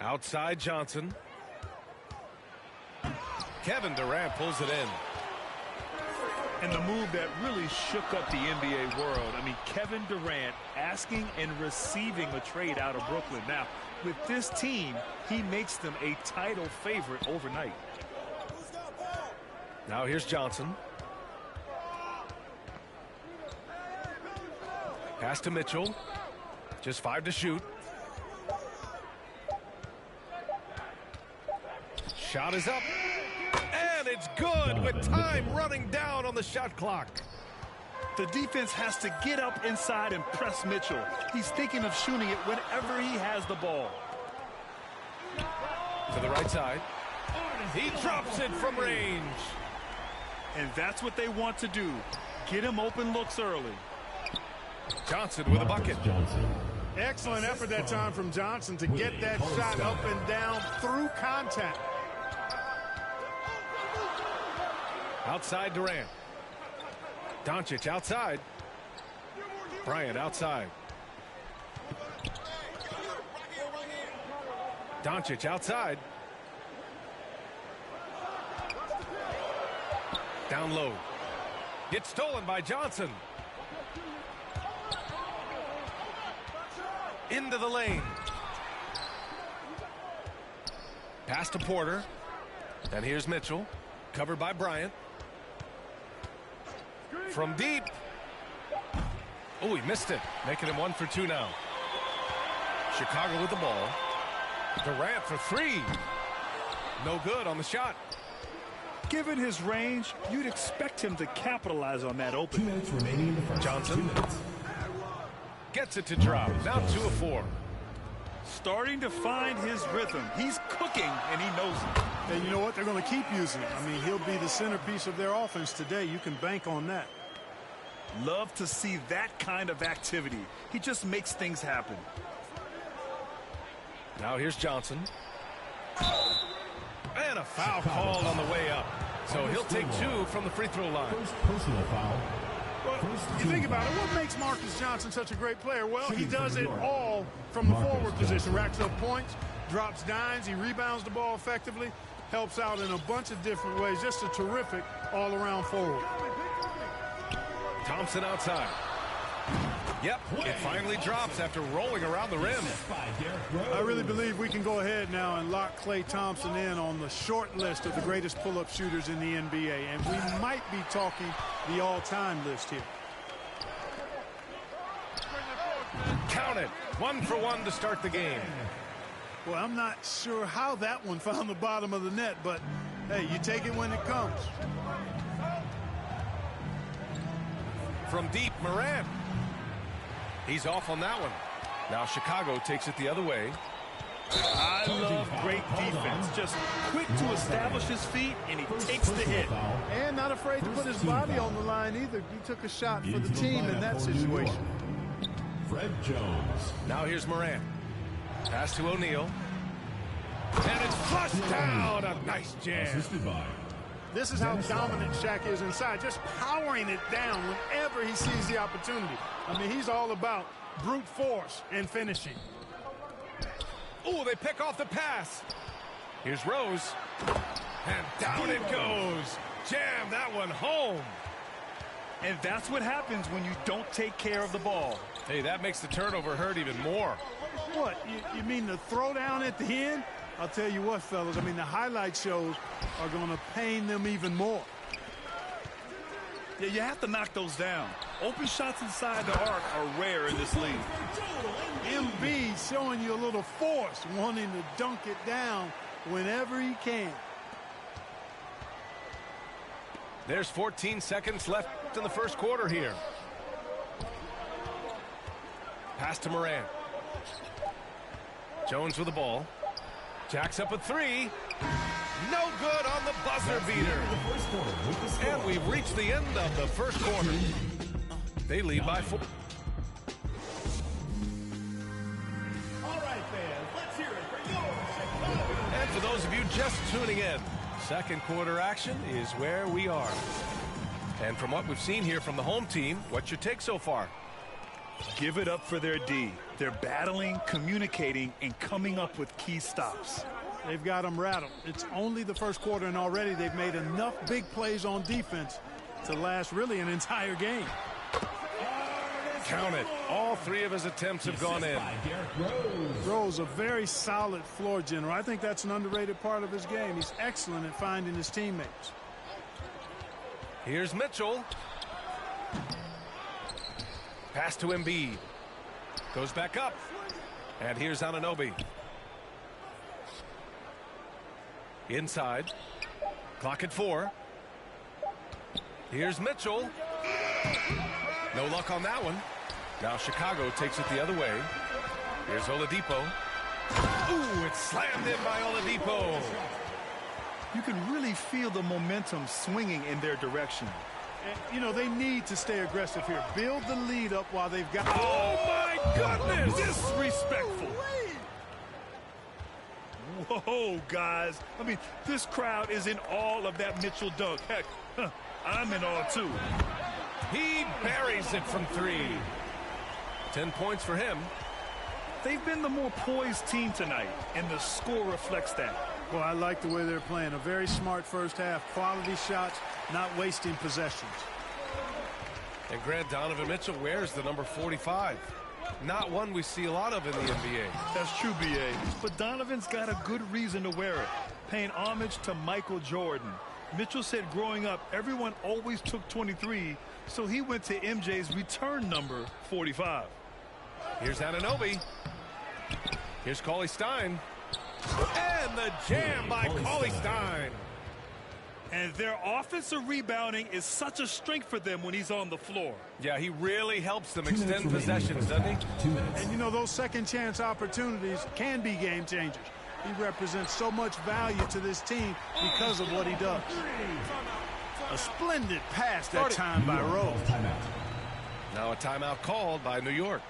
Outside Johnson. Kevin Durant pulls it in. And the move that really shook up the NBA world. I mean, Kevin Durant asking and receiving a trade out of Brooklyn. Now, with this team, he makes them a title favorite overnight. Now here's Johnson. Pass to Mitchell. Just 5 to shoot. Shot is up. And it's good with time running down on the shot clock. The defense has to get up inside and press Mitchell. He's thinking of shooting it whenever he has the ball. To the right side. He drops it from range. And that's what they want to do. Get him open looks early. Johnson with a bucket. Excellent effort that time from Johnson to get that shot up and down through contact. Outside Durant. Doncic outside. Bryant outside. Doncic outside. Down low. Gets stolen by Johnson. Into the lane. Pass to Porter. And here's Mitchell. Covered by Bryant. From deep. Oh, he missed it. Making him 1 for 2 now. Chicago with the ball. Durant for 3. No good on the shot. Given his range, you'd expect him to capitalize on that 2 opening. minutes remaining in the first. Johnson 2 minutes. gets it to drop. Now 2 of 4. Starting to find his rhythm. He's cooking, and he knows it. And you know what? They're going to keep using him. I mean, he'll be the centerpiece of their offense today. You can bank on that. Love to see that kind of activity. He just makes things happen. Now here's Johnson. And a foul called on the way up. So he'll take 2 from the free throw line. First personal foul. Well, you think about it, what makes Marcus Johnson such a great player? Well, he does it all from the forward position. Racks up points, drops dimes, he rebounds the ball effectively, helps out in a bunch of different ways. Just a terrific all-around forward. Thompson outside. Yep, it finally drops after rolling around the rim. I really believe we can go ahead now and lock Klay Thompson in on the short list of the greatest pull-up shooters in the NBA. And we might be talking the all-time list here. Count it. 1 for 1 to start the game. Well, I'm not sure how that one found the bottom of the net, but, hey, you take it when it comes. From deep, Morant. He's off on that one. Now Chicago takes it the other way. I love great defense. Just quick to establish his feet, and he takes the hit. And not afraid to put his body on the line either. He took a shot for the team in that situation. Fred Jones. Now here's Morant. Pass to O'Neal. And it's flushed down. A nice jam. Assisted by. This is how dominant Shaq is inside, just powering it down whenever he sees the opportunity. I mean, he's all about brute force and finishing. Oh, they pick off the pass. Here's Rose. And down it goes. Jam that one home. And that's what happens when you don't take care of the ball. Hey, that makes the turnover hurt even more. What, you mean the throwdown at the end? I'll tell you what, fellas, I mean, the highlight shows are going to pain them even more. Yeah, you have to knock those down. Open shots inside the arc are rare in this league. MB showing you a little force, wanting to dunk it down whenever he can. There's 14 seconds left in the first quarter here. Pass to Morant. Jones with the ball. Jacks up a 3. No good on the buzzer beater. And we've reached the end of the first quarter. They lead by 4. All right, fans, let's hear it for your Chicago. And for those of you just tuning in, second quarter action is where we are. And from what we've seen here from the home team, what's your take so far? Give it up for their D. They're battling, communicating, and coming up with key stops. They've got them rattled. It's only the first quarter, and already they've made enough big plays on defense to last really an entire game. Count it. All three of his attempts have gone in. Rose, a very solid floor general. I think that's an underrated part of his game. He's excellent at finding his teammates. Here's Mitchell. Pass to Embiid. Goes back up. And here's Anunoby. Inside. Clock at 4. Here's Mitchell. No luck on that one. Now Chicago takes it the other way. Here's Oladipo. Ooh, it's slammed in by Oladipo. You can really feel the momentum swinging in their direction. And, you know, they need to stay aggressive here. Build the lead up while they've got... Oh, my goodness! Disrespectful. Whoa, guys. I mean, this crowd is in awe of that Mitchell dunk. Heck, I'm in awe, too. He buries it from 3. 10 points for him. They've been the more poised team tonight, and the score reflects that. Well, I like the way they're playing. A very smart first half. Quality shots, not wasting possessions. And Grant, Donovan Mitchell wears the number 45. Not one we see a lot of in the NBA. That's true, B.A. But Donovan's got a good reason to wear it, paying homage to Michael Jordan. Mitchell said growing up, everyone always took 23, so he went to MJ's return number, 45. Here's Anunoby. Here's Cauley Stein. And the jam by Cauley Stein. And their offensive rebounding is such a strength for them when he's on the floor. Yeah, he really helps them extend possessions, doesn't he? And, you know, those second chance opportunities can be game changers. He represents so much value to this team because of what he does. A splendid pass that time by Rose. Now a timeout called by New York.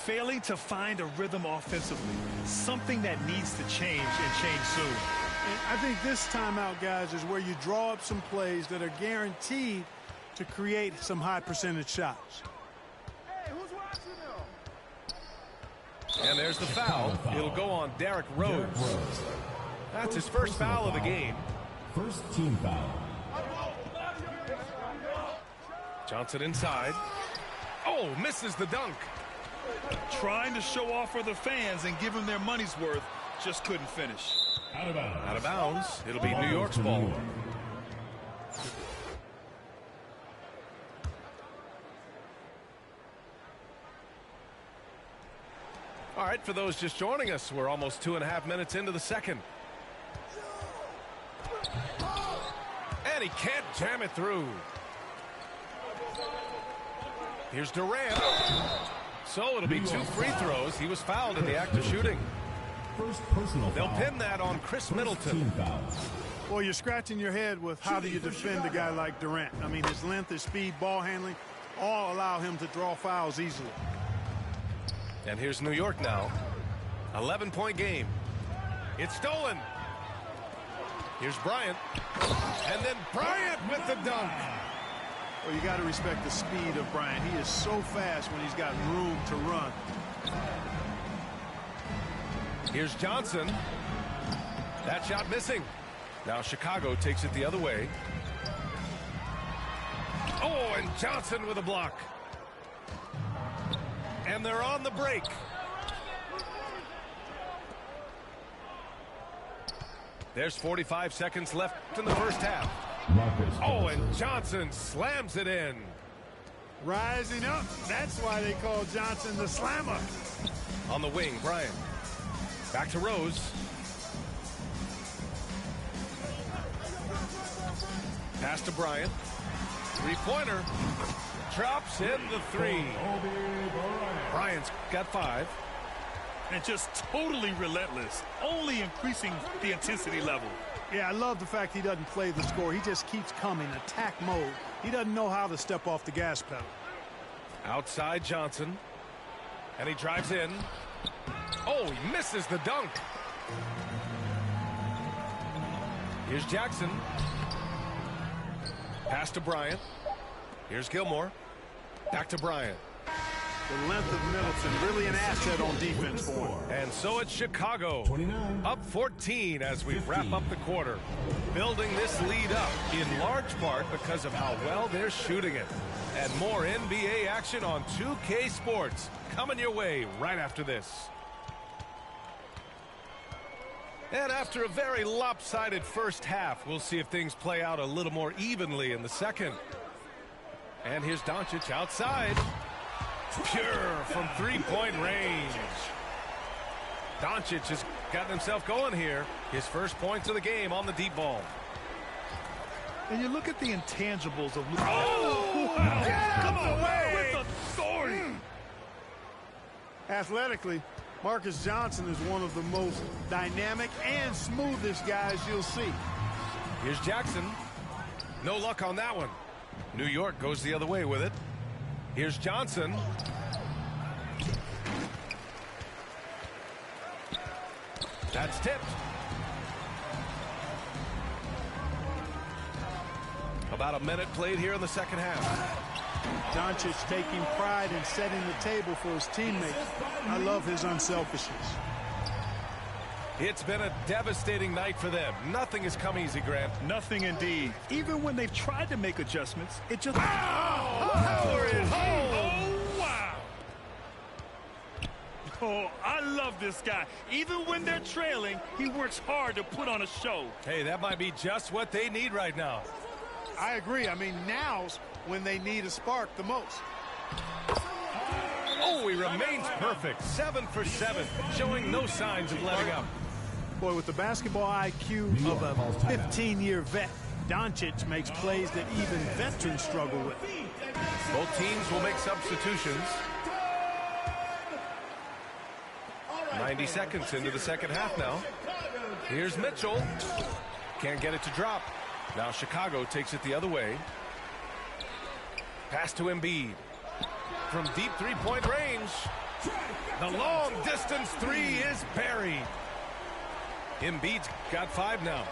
Failing to find a rhythm offensively, something that needs to change and change soon. And I think this timeout, guys, is where you draw up some plays that are guaranteed to create some high percentage shots. And there's the foul. It'll go on Derrick Rose. That's his first foul of the game. First team foul. Johnson inside. Oh, misses the dunk. Trying to show off for the fans and give them their money's worth, just couldn't finish. Out of bounds. Out of bounds. It'll be New York's ball. All right, for those just joining us, we're almost 2.5 minutes into the second. And he can't jam it through. Here's Durant. So it'll be 2 free throws. He was fouled in the act of shooting. First personal They'll foul. pin that on Chris Middleton. Team foul. Well, you're scratching your head with how do you defend a guy like Durant. I mean, his length, his speed, ball handling, all allow him to draw fouls easily. And here's New York now. 11-point game. It's stolen. Here's Bryant. And then Bryant with the dunk. Well, you got to respect the speed of Bryant. He is so fast when he's got room to run. Here's Johnson. That shot missing. Now Chicago takes it the other way. Oh, and Johnson with a block. And they're on the break. There's 45 seconds left in the first half. Oh, and Johnson slams it in. Rising up. That's why they call Johnson the slammer. On the wing, Bryant. Back to Rose. Pass to Bryant. Three-pointer. Drops in the 3. Bryant's got 5. And just totally relentless, only increasing the intensity level. Yeah, I love the fact he doesn't play the score. He just keeps coming, attack mode. He doesn't know how to step off the gas pedal. Outside Johnson. And he drives in. Oh, he misses the dunk. Here's Jackson. Pass to Bryant. Here's Gilmore. Back to Bryant. The length of Middleton, really an asset on defense for him. And so it's Chicago, up 14 as we wrap up the quarter. Building this lead up in large part because of how well they're shooting it. And more NBA action on 2K Sports coming your way right after this. And after a very lopsided first half, we'll see if things play out a little more evenly in the second. And here's Doncic outside. Pure from three-point range. Doncic has gotten himself going here. His first points of the game on the deep ball. And you look at the intangibles of Luka. Oh, wow. Come away with authority. Athletically, Marcus Johnson is one of the most dynamic and smoothest guys you'll see. Here's Jackson. No luck on that one. New York goes the other way with it. Here's Johnson. That's tipped. About a minute played here in the second half. Doncic taking pride in setting the table for his teammates. I love his unselfishness. It's been a devastating night for them. Nothing has come easy, Grant. Nothing indeed. Even when they've tried to make adjustments, it just... Power it home! Oh, wow! Oh, I love this guy. Even when they're trailing, he works hard to put on a show. Hey, that might be just what they need right now. I agree. I mean, now's when they need a spark the most. Oh, he remains perfect. 7 for 7, showing no signs of letting up. Boy, with the basketball IQ of a 15-year vet, Doncic makes plays that even veterans struggle with. Both teams will make substitutions. 90 seconds into the second half now. Here's Mitchell. Can't get it to drop. Now Chicago takes it the other way. Pass to Embiid. From deep three-point range. The long-distance three is buried. Embiid's got 5 now.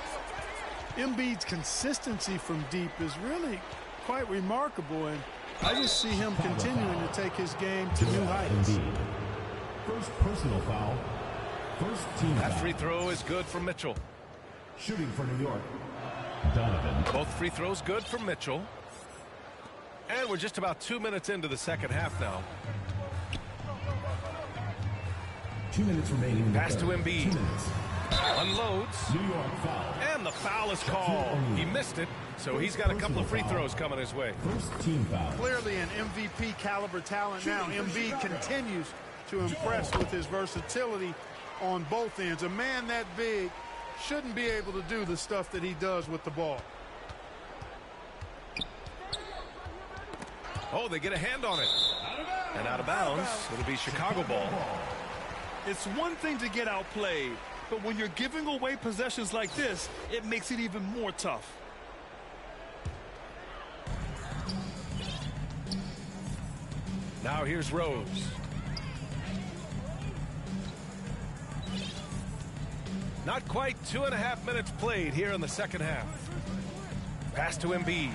Embiid's consistency from deep is really quite remarkable, and I just see him continuing to take his game to new heights. Embiid. First personal foul. First team foul. That free throw is good for Mitchell. Shooting for New York, Donovan. Both free throws good for Mitchell. And we're just about 2 minutes into the second half now. 2 minutes remaining. Pass to Embiid. 2 minutes. Unloads. New York foul. And the foul is called. He missed it, so he's got a couple of free throws coming his way. First team foul. Clearly an MVP caliber talent now. Embiid continues to impress with his versatility on both ends. A man that big shouldn't be able to do the stuff that he does with the ball. Oh, they get a hand on it. And out of bounds, it'll be Chicago ball. It's one thing to get outplayed, but when you're giving away possessions like this, it makes it even more tough. Now here's Rose. Not quite 2.5 minutes played here in the second half. Pass to Embiid.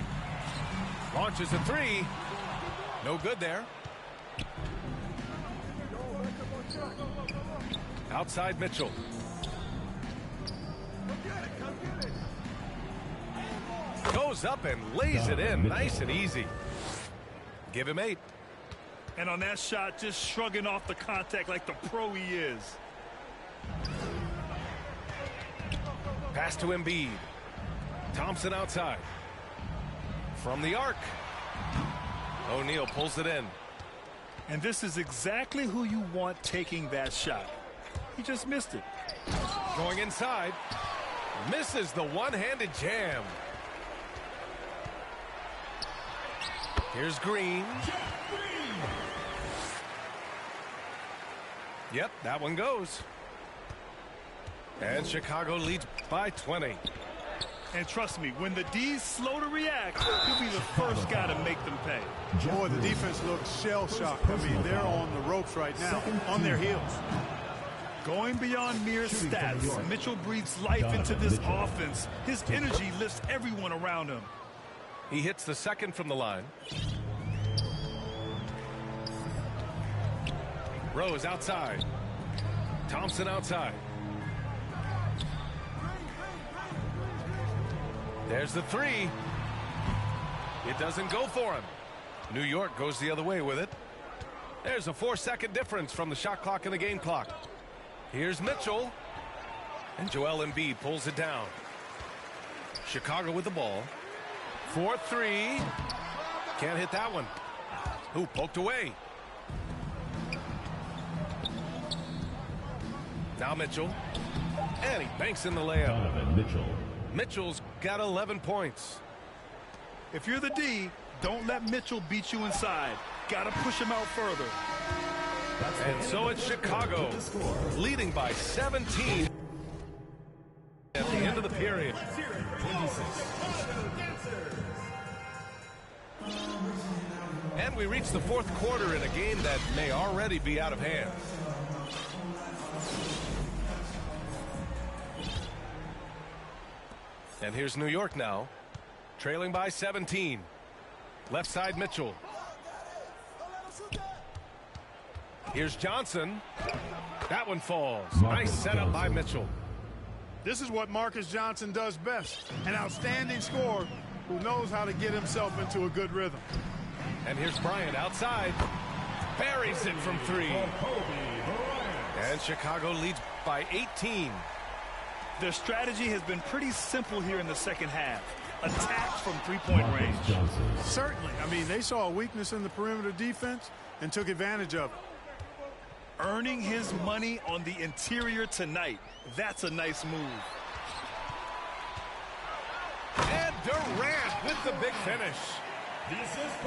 Launches a three. No good there. Outside Mitchell. Goes up and lays it in nice and easy. Give him 8. And on that shot, just shrugging off the contact like the pro he is. Pass to Embiid. Thompson outside. From the arc. O'Neal pulls it in. And this is exactly who you want taking that shot. He just missed it. Going inside. Misses the one-handed jam. Here's Green. Yep, that one goes. And Chicago leads by 20. And trust me, when the D's slow to react, he'll be the first guy to make them pay. Boy, the defense looks shell-shocked. I mean, they're on the ropes right now, on their heels. Going beyond mere stats, Mitchell breathes life into this offense. His energy lifts everyone around him. He hits the second from the line. Rose outside. Thompson outside. There's the three. It doesn't go for him. New York goes the other way with it. There's a 4-second difference from the shot clock and the game clock. Here's Mitchell. And Joel Embiid pulls it down. Chicago with the ball. 4-3. Can't hit that one. Ooh, poked away. Now Mitchell. And he banks in the layup. Donovan Mitchell. Mitchell's got 11 points. If you're the D, don't let Mitchell beat you inside. Got to push him out further. And so it's Chicago leading by 17 at the end of the period. And we reach the fourth quarter in a game that may already be out of hand. And here's New York now, trailing by 17. Left side Mitchell. Here's Johnson. That one falls. Nice setup by Mitchell. This is what Marcus Johnson does best. An outstanding scorer who knows how to get himself into a good rhythm. And here's Bryant outside. Buries it from three. And Chicago leads by 18. Their strategy has been pretty simple here in the second half. Attack from three-point range. Certainly. I mean, they saw a weakness in the perimeter defense and took advantage of it. Earning his money on the interior tonight. That's a nice move. And Durant with the big finish.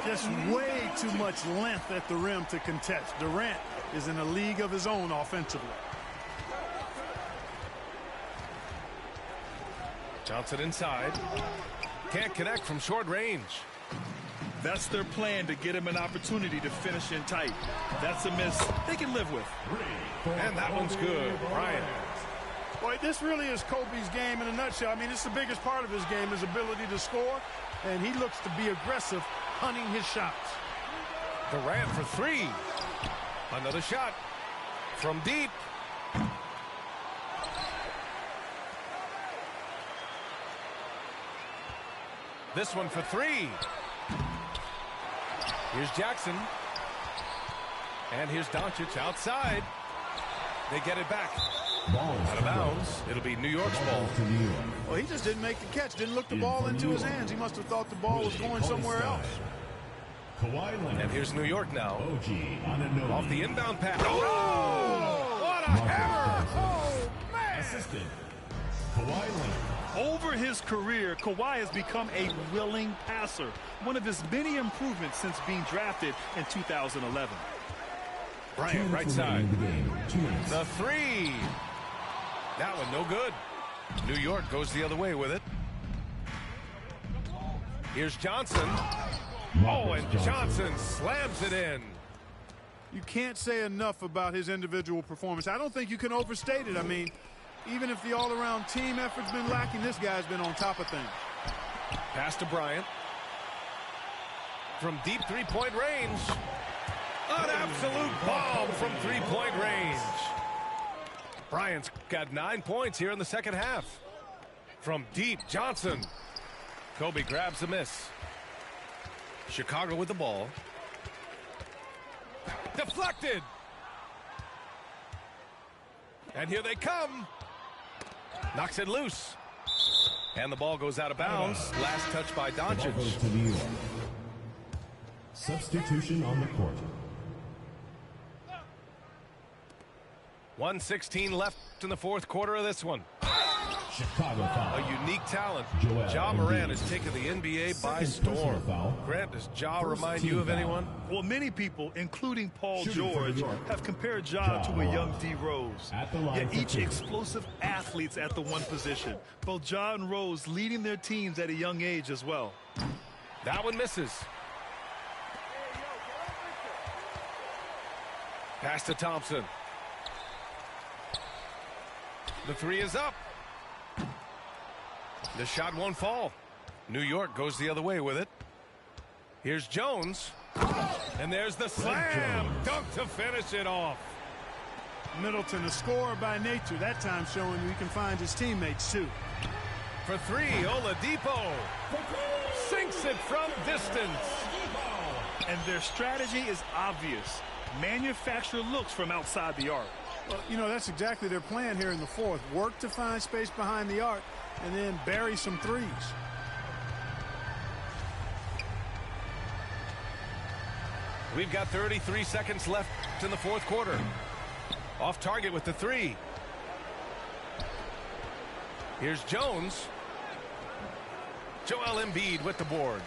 Just way too much length at the rim to contest. Durant is in a league of his own offensively. Johnson inside. Can't connect from short range. That's their plan, to get him an opportunity to finish in tight. That's a miss they can live with. And that one's good. Bryant. Boy, this really is Kobe's game in a nutshell. I mean, it's the biggest part of his game, his ability to score, and he looks to be aggressive, hunting his shots. Durant for three. Another shot from deep. This one for three. Here's Jackson. And here's Doncic outside. They get it back. Out of bounds. It'll be New York's ball. Well, he just didn't make the catch. Didn't look the ball into his hands. He must have thought the ball was going somewhere else. And here's New York now. Off the inbound pass. Oh! What a hammer! Oh, man! Assistant. Kawhi Leonard. Over his career, Kawhi has become a willing passer. One of his many improvements since being drafted in 2011. Bryant, right side. The three. That one no good. New York goes the other way with it. Here's Johnson. Oh, and Johnson slams it in. You can't say enough about his individual performance. I don't think you can overstate it. I mean, even if the all-around team effort's been lacking, this guy's been on top of things. Pass to Bryant. From deep three-point range. An absolute bomb from three-point range. Bryant's got 9 points here in the second half. From deep, Johnson. Kobe grabs the miss. Chicago with the ball. Deflected. And here they come. Knocks it loose. And the ball goes out of bounds. Last touch by Doncic. Substitution on the court. 1:16 left in the fourth quarter of this one. Chicago foul. A unique talent. Joel Ja Morant Embiid. has taken the NBA by Second personal storm. foul. Grant, does Ja First remind team you of foul. anyone? Well, many people, including Paul Shooting for New George, York. have compared Ja Ja to a Morant. young D. Rose. At the line Yet for each two. explosive athletes at the one position. Both Ja and Rose leading their teams at a young age as well. That one misses. Pass to Thompson. The three is up. The shot won't fall. New York goes the other way with it. Here's Jones. And there's the slam. Dunk to finish it off. Middleton, a scorer by nature, that time showing he can find his teammates too. For three, Oladipo sinks it from distance. And their strategy is obvious. Manufacture looks from outside the arc. Well, you know, that's exactly their plan here in the fourth. Work to find space behind the arc and then bury some threes. We've got 33 seconds left in the fourth quarter. Off target with the three. Here's Jones. Joel Embiid with the board.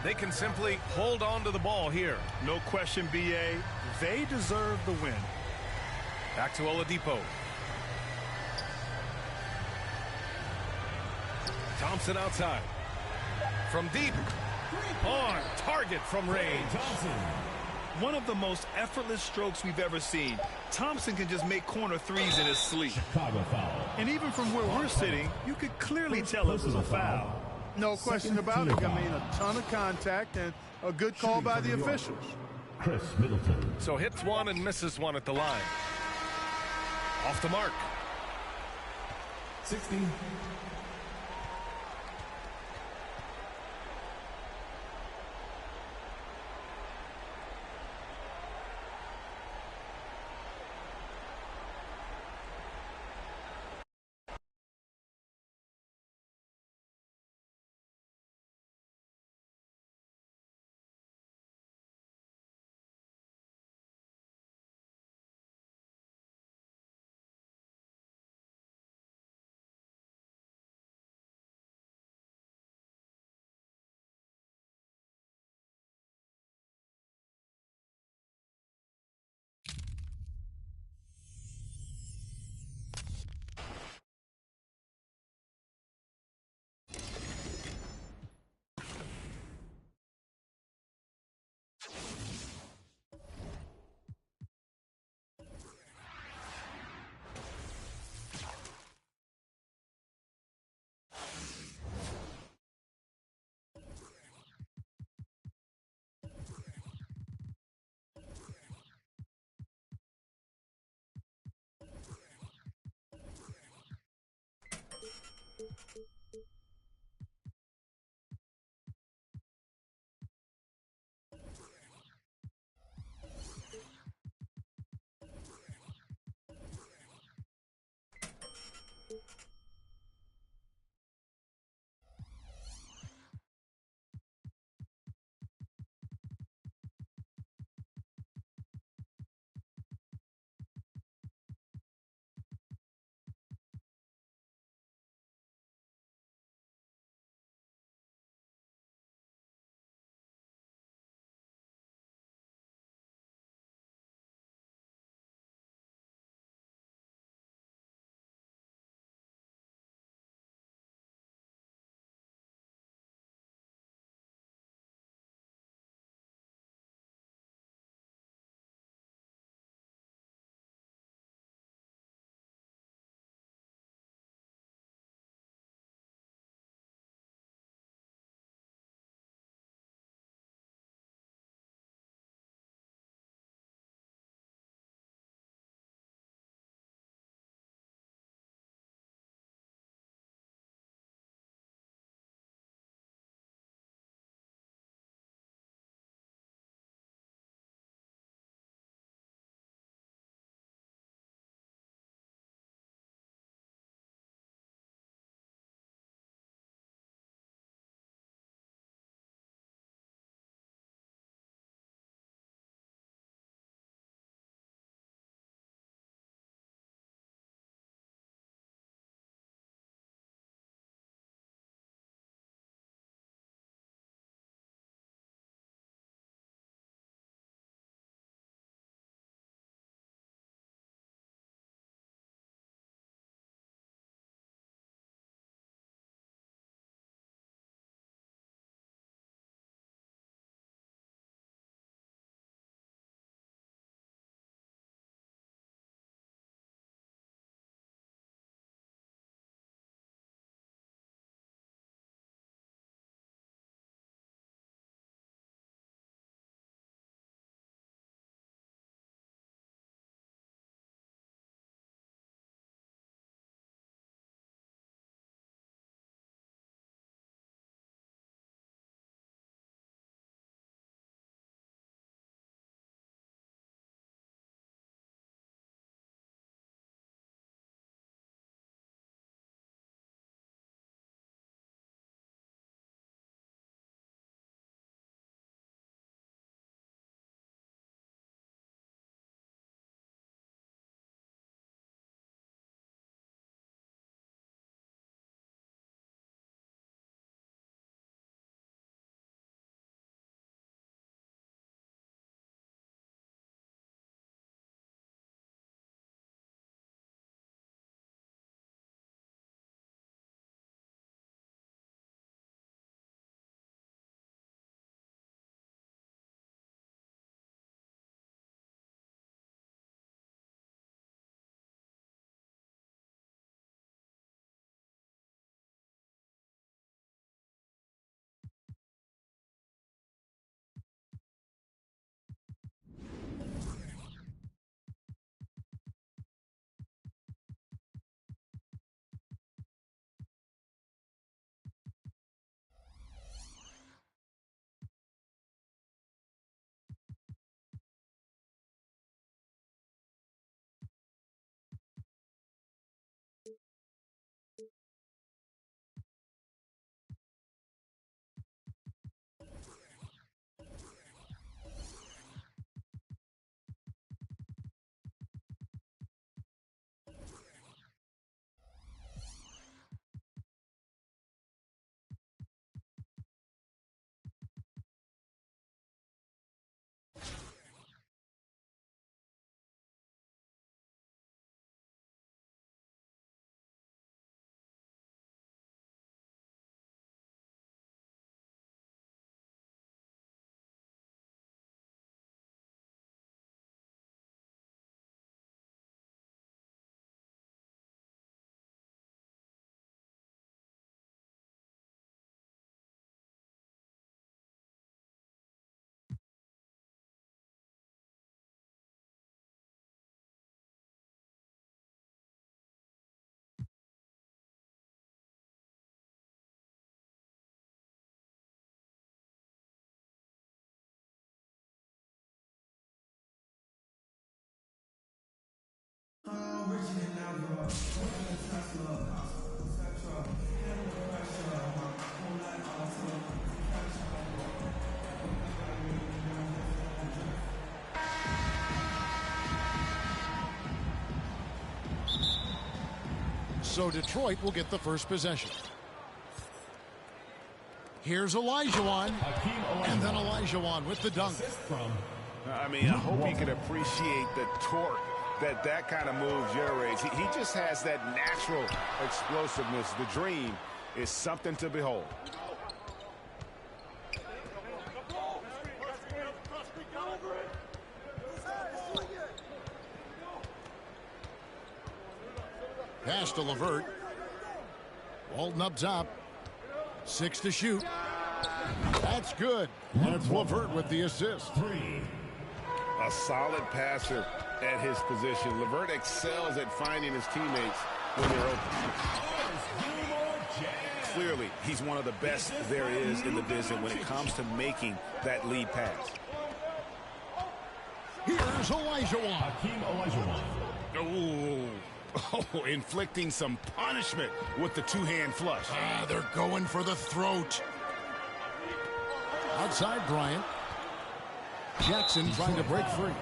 They can simply hold on to the ball here. No question, B.A. They deserve the win. Back to Oladipo. Thompson outside. From deep. On target from range. One of the most effortless strokes we've ever seen. Thompson can just make corner threes in his sleep. And even from where we're sitting, you could clearly tell it was a foul. No question about it. I mean, a ton of contact and a good call by the officials. Chris Middleton. So hits one and misses one at the line. Off the mark. 60. So Detroit will get the first possession. Here's Olajuwon. And then Olajuwon with the dunk. I mean, I hope he can appreciate the torque that kind of move generates. He just has that natural explosiveness. The dream is something to behold. Pass to LeVert. Walton up top. 6 to shoot. That's good. And it's LeVert with the assist. A solid passer at his position. LeVert excels at finding his teammates when they're open. Clearly, he's one of the best there is in the business when it comes to making that lead pass. Here's Olajuwon. Oh, inflicting some punishment with the two-hand flush. They're going for the throat. Outside Bryant. Jackson trying to break free.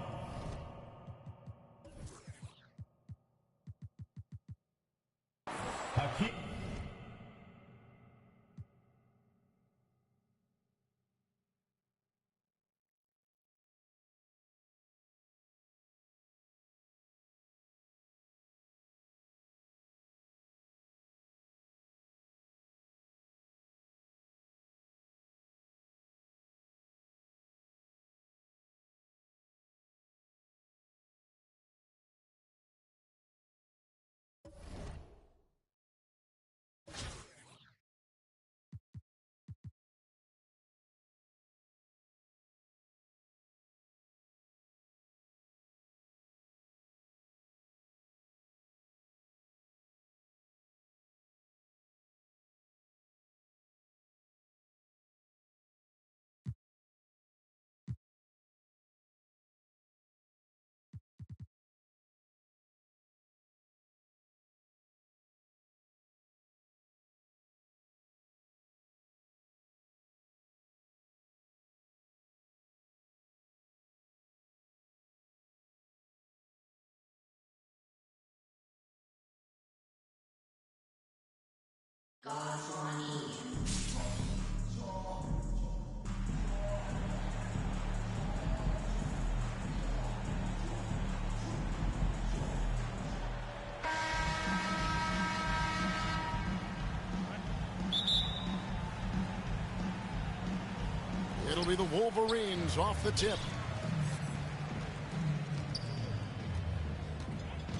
It'll be the Wolverines off the tip.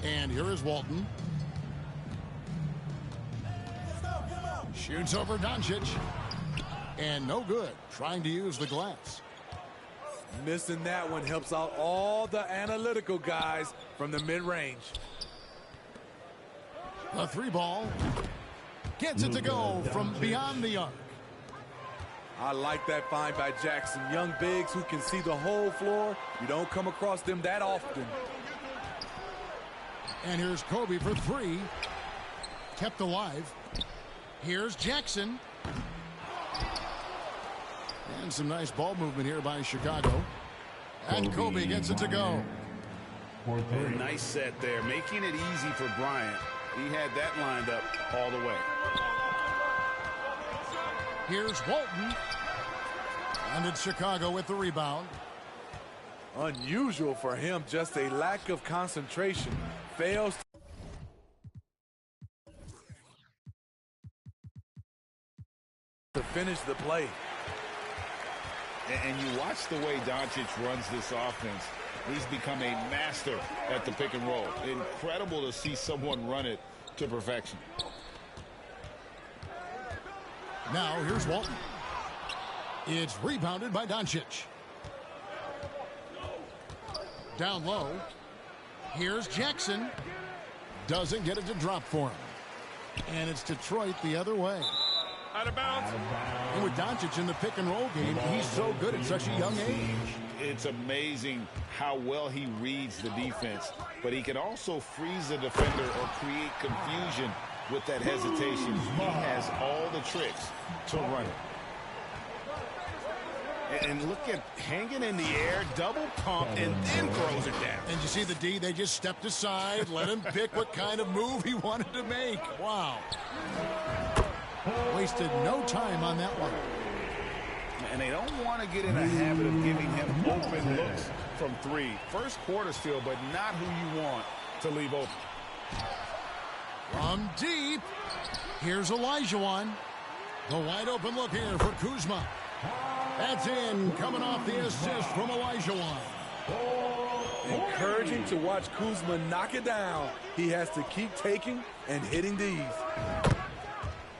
And here is Walton. Shoots over Doncic. And no good. Trying to use the glass. Missing that one helps out all the analytical guys from the mid-range. The three ball. Gets it to go from beyond the arc. I like that find by Jackson. Young bigs who can see the whole floor. You don't come across them that often. And here's Kobe for three. Kept alive. Here's Jackson. And some nice ball movement here by Chicago. And Kobe gets it to go. Nice set there, making it easy for Bryant. He had that lined up all the way. Here's Walton. And it's Chicago with the rebound. Unusual for him, just a lack of concentration. Fails to finish the play. And you watch the way Doncic runs this offense. He's become a master at the pick and roll. Incredible to see someone run it to perfection. Now here's Walton. It's rebounded by Doncic. Down low. Here's Jackson. Doesn't get it to drop for him. And it's Detroit the other way. Out of bounds. And with Doncic in the pick and roll game, he's so good at such a young age. It's amazing how well he reads the defense, but he can also freeze the defender or create confusion with that hesitation. He has all the tricks to run it. And look at hanging in the air, double pump, and then throws it down. And you see the D, they just stepped aside, let him pick what kind of move he wanted to make. Wow. Wasted no time on that one. And they don't want to get in a habit of giving him open looks from three. First quarter still, but not who you want to leave open. From deep, here's Olajuwon. The wide open look here for Kuzma. That's in, coming off the assist from Olajuwon. Encouraging to watch Kuzma knock it down. He has to keep taking and hitting these.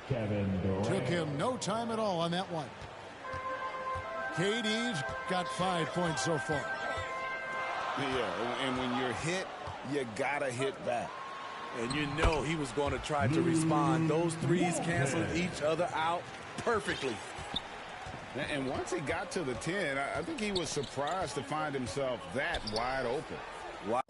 Took him no time at all on that one. KD's got 5 points so far. Yeah, and when you're hit, you gotta hit back. And you know he was going to try to respond. Those threes canceled each other out perfectly. And once he got to the 10, I think he was surprised to find himself that wide open. Wow.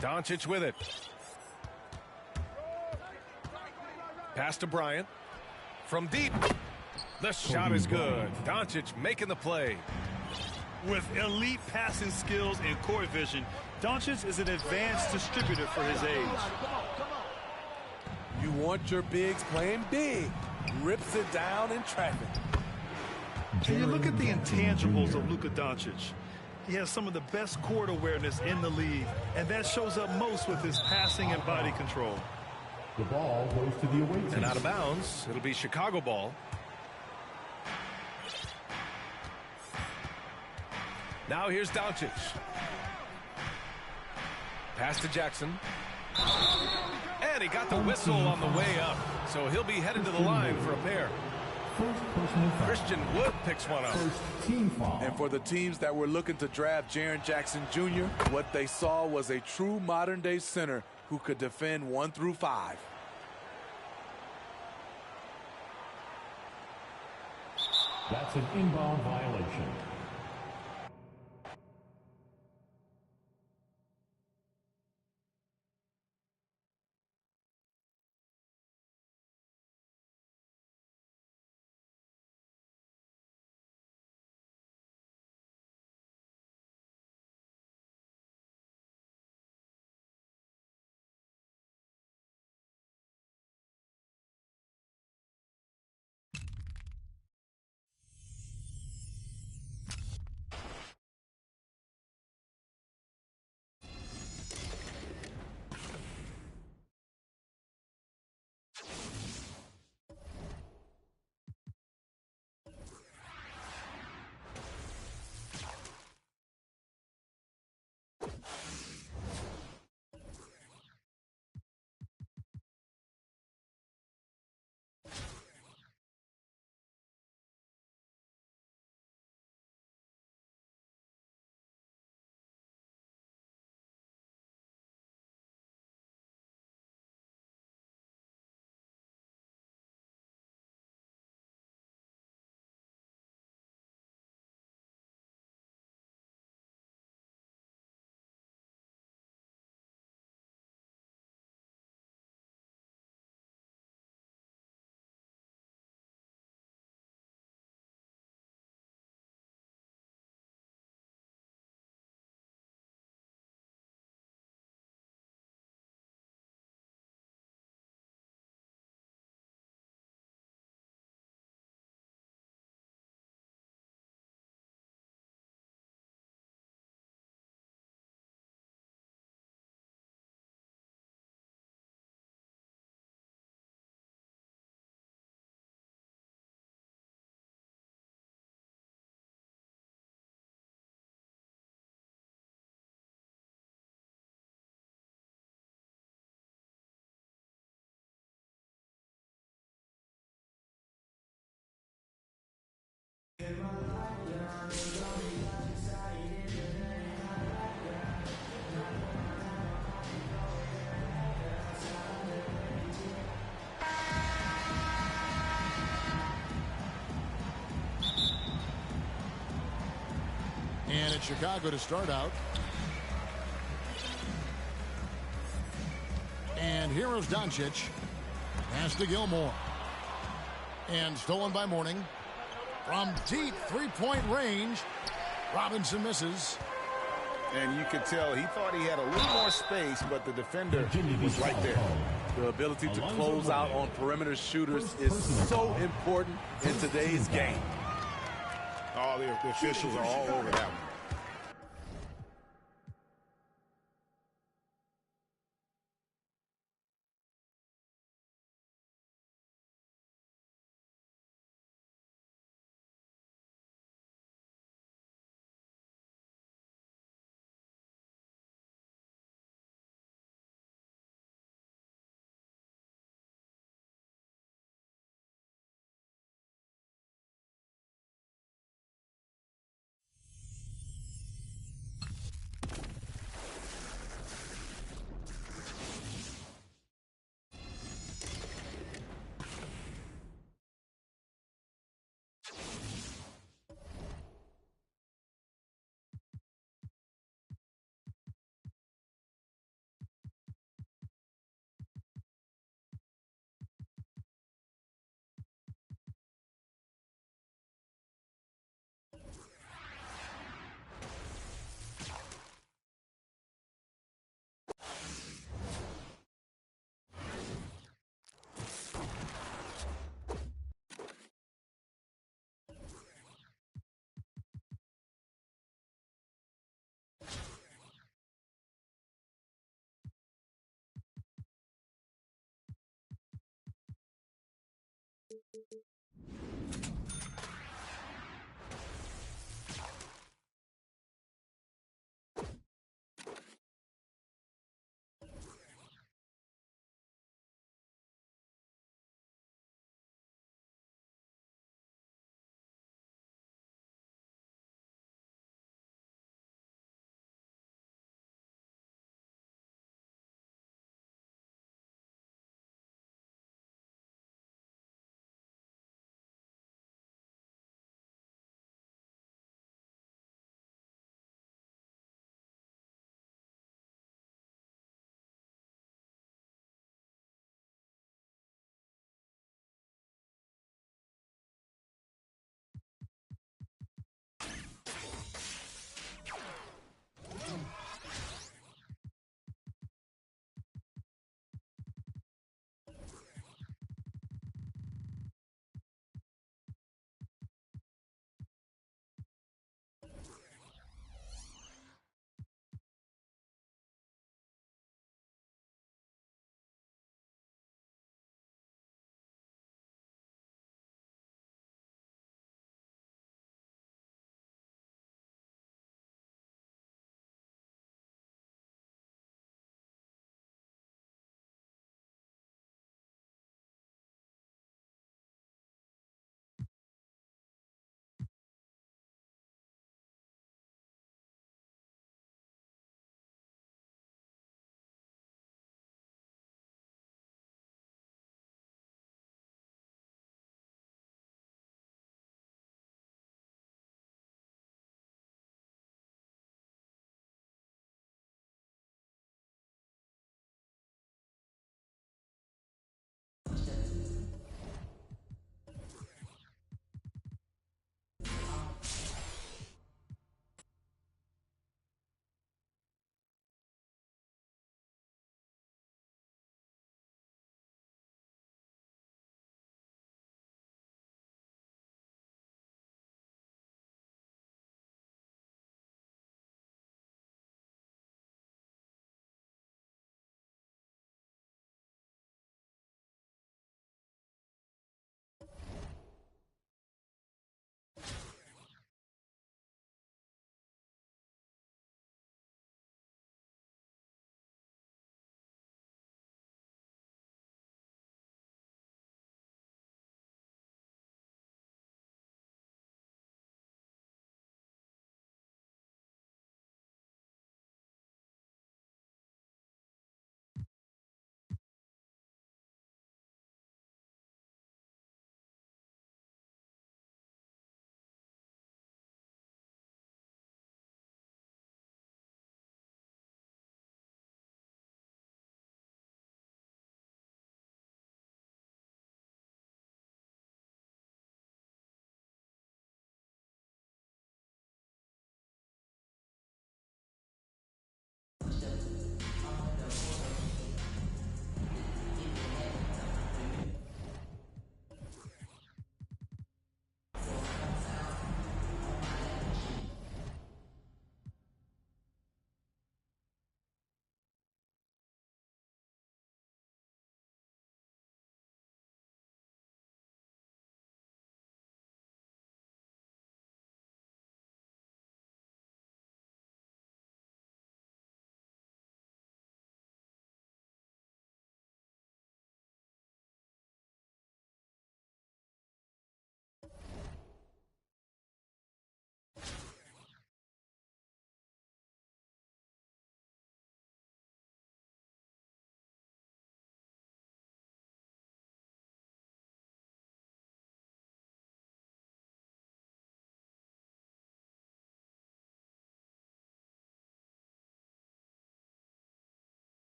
Doncic with it. Pass to Bryant. From deep. The shot is good. Doncic making the play. With elite passing skills and court vision, Doncic is an advanced distributor for his age. You want your bigs playing big. Rips it down in traffic. And you look at the intangibles of Luka Doncic. He has some of the best court awareness in the league, and that shows up most with his passing and body control. The ball goes to the away team. And out of bounds, it'll be Chicago ball. Now here's Doncic. Pass to Jackson. And he got the whistle on the way up, so he'll be headed to the line for a pair. Christian Wood picks one up. And for the teams that were looking to draft Jaren Jackson Jr., what they saw was a true modern-day center who could defend 1 through 5. That's an inbound violation. And it's Chicago to start out. And here's Doncic. Pass to Gilmore. And stolen by Mourning. From deep three-point range, Robinson misses. And you could tell he thought he had a little more space, but the defender was right there. The ability to close out on perimeter shooters is so important in today's game. Oh, the officials are all over that one.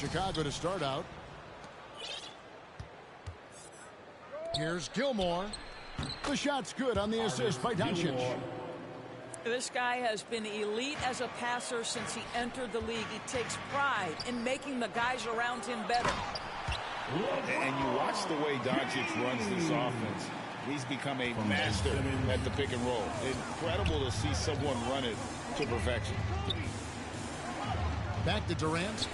Chicago to start out. Here's Gilmore. The shot's good on the assist by Doncic. This guy has been elite as a passer since he entered the league. He takes pride in making the guys around him better. And you watch the way Doncic runs this offense. He's become a master at the pick and roll. Incredible to see someone run it to perfection. Back to Durant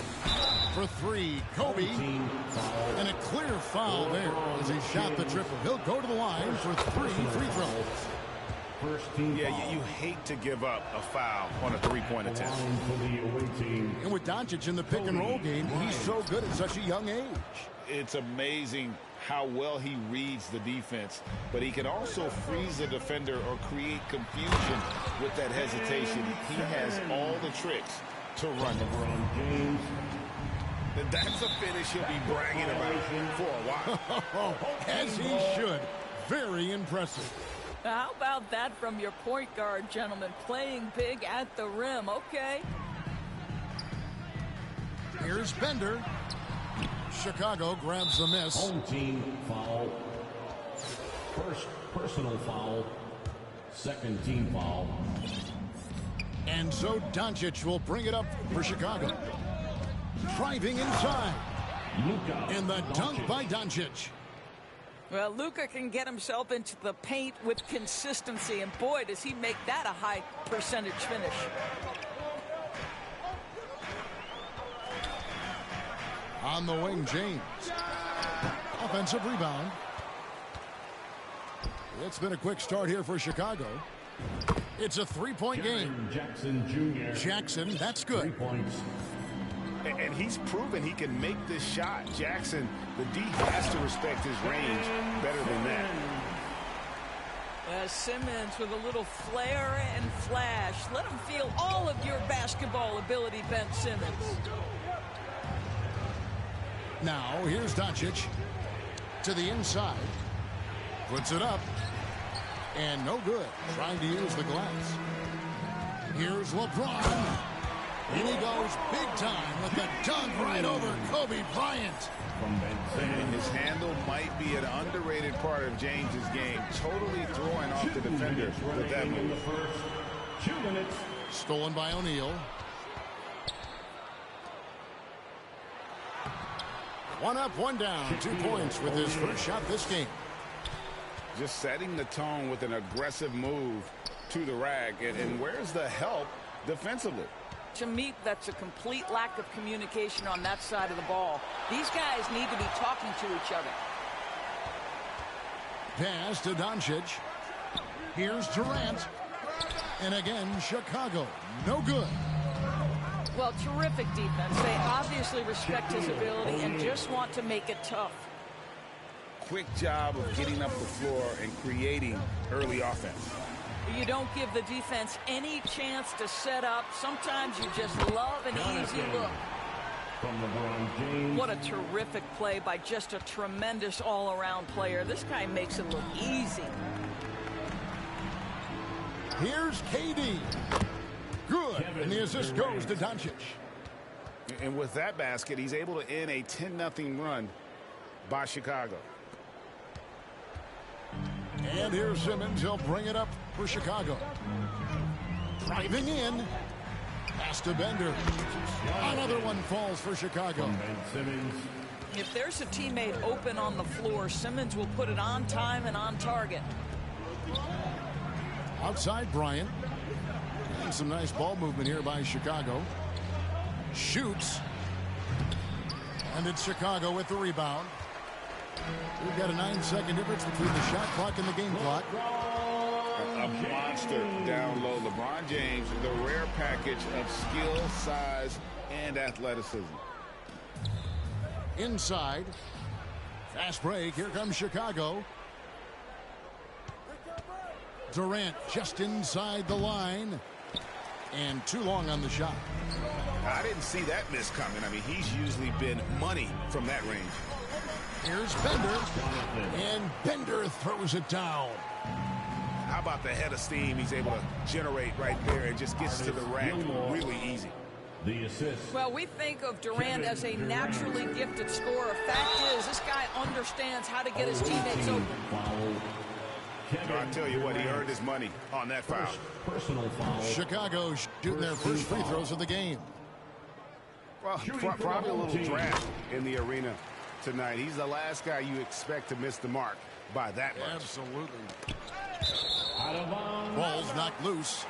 for three. Kobe. And a clear foul there as he shot the triple. He'll go to the line for 3 free throws. Yeah, you hate to give up a foul on a three-point attempt. And with Doncic in the pick and roll game, he's so good at such a young age. It's amazing how well he reads the defense, but he can also freeze a defender or create confusion with that hesitation. He has all the tricks to run it. That's a finish he'll be bragging about for a while. As he should. Very impressive. How about that from your point guard, gentlemen? Playing big at the rim. Okay. Here's Bender. Chicago grabs the miss. Home team foul. First personal foul. Second team foul. And so Doncic will bring it up for Chicago. Driving inside. And the dunk by Doncic. Well, Luka can get himself into the paint with consistency, and boy, does he make that a high percentage finish. On the wing, James. Offensive rebound. It's been a quick start here for Chicago. It's a three-point game. Jackson Jr. Jackson, that's good. 3 points. And he's proven he can make this shot. Jackson, the D has to respect his range better than that. Simmons with a little flair and flash. Let him feel all of your basketball ability, Ben Simmons. Now, here's Doncic to the inside. Puts it up. And no good. Trying to use the glass. Here's LeBron. And he goes big time with the dunk right over Kobe Bryant. And his handle might be an underrated part of James's game. Totally throwing off the defender with that move. 2 minutes. Stolen by O'Neal. One up, one down. 2 points with his first shot this game. Just setting the tone with an aggressive move to the rack. And where's the help defensively? To me, that's a complete lack of communication on that side of the ball. These guys need to be talking to each other. Pass to Doncic. Here's Durant. And again, Chicago. No good. Well, terrific defense. They obviously respect his ability and just want to make it tough. Quick job of getting up the floor and creating early offense. You don't give the defense any chance to set up. Sometimes you just love an easy look. What a terrific play by just a tremendous all-around player. This guy makes it look easy. Here's KD. Good. And the assist goes to Doncic. And with that basket, he's able to end a 10-0 run by Chicago. And here's Simmons. He'll bring it up for Chicago. Driving in. Pass to Bender. Another one falls for Chicago. If there's a teammate open on the floor, Simmons will put it on time and on target. Outside Bryant. And some nice ball movement here by Chicago. Shoots. And it's Chicago with the rebound. We've got a 9-second difference between the shot clock and the game clock. A monster down low. LeBron James, the rare package of skill, size, and athleticism. Inside. Fast break. Here comes Chicago. Durant just inside the line. And too long on the shot. I didn't see that miss coming. I mean, he's usually been money from that range. Here's Bender. And Bender throws it down. How about the head of steam he's able to generate right there and just gets to the rack really easy. The assist. Well, we think of Durant as a naturally gifted scorer. Fact is, this guy understands how to get his teammates open. I tell you what, he earned his money on that foul. Personal foul. Chicago shooting their first free throws of the game. Well, probably a little draft in the arena tonight. He's the last guy you expect to miss the mark by that much. Absolutely. Ball's knocked loose.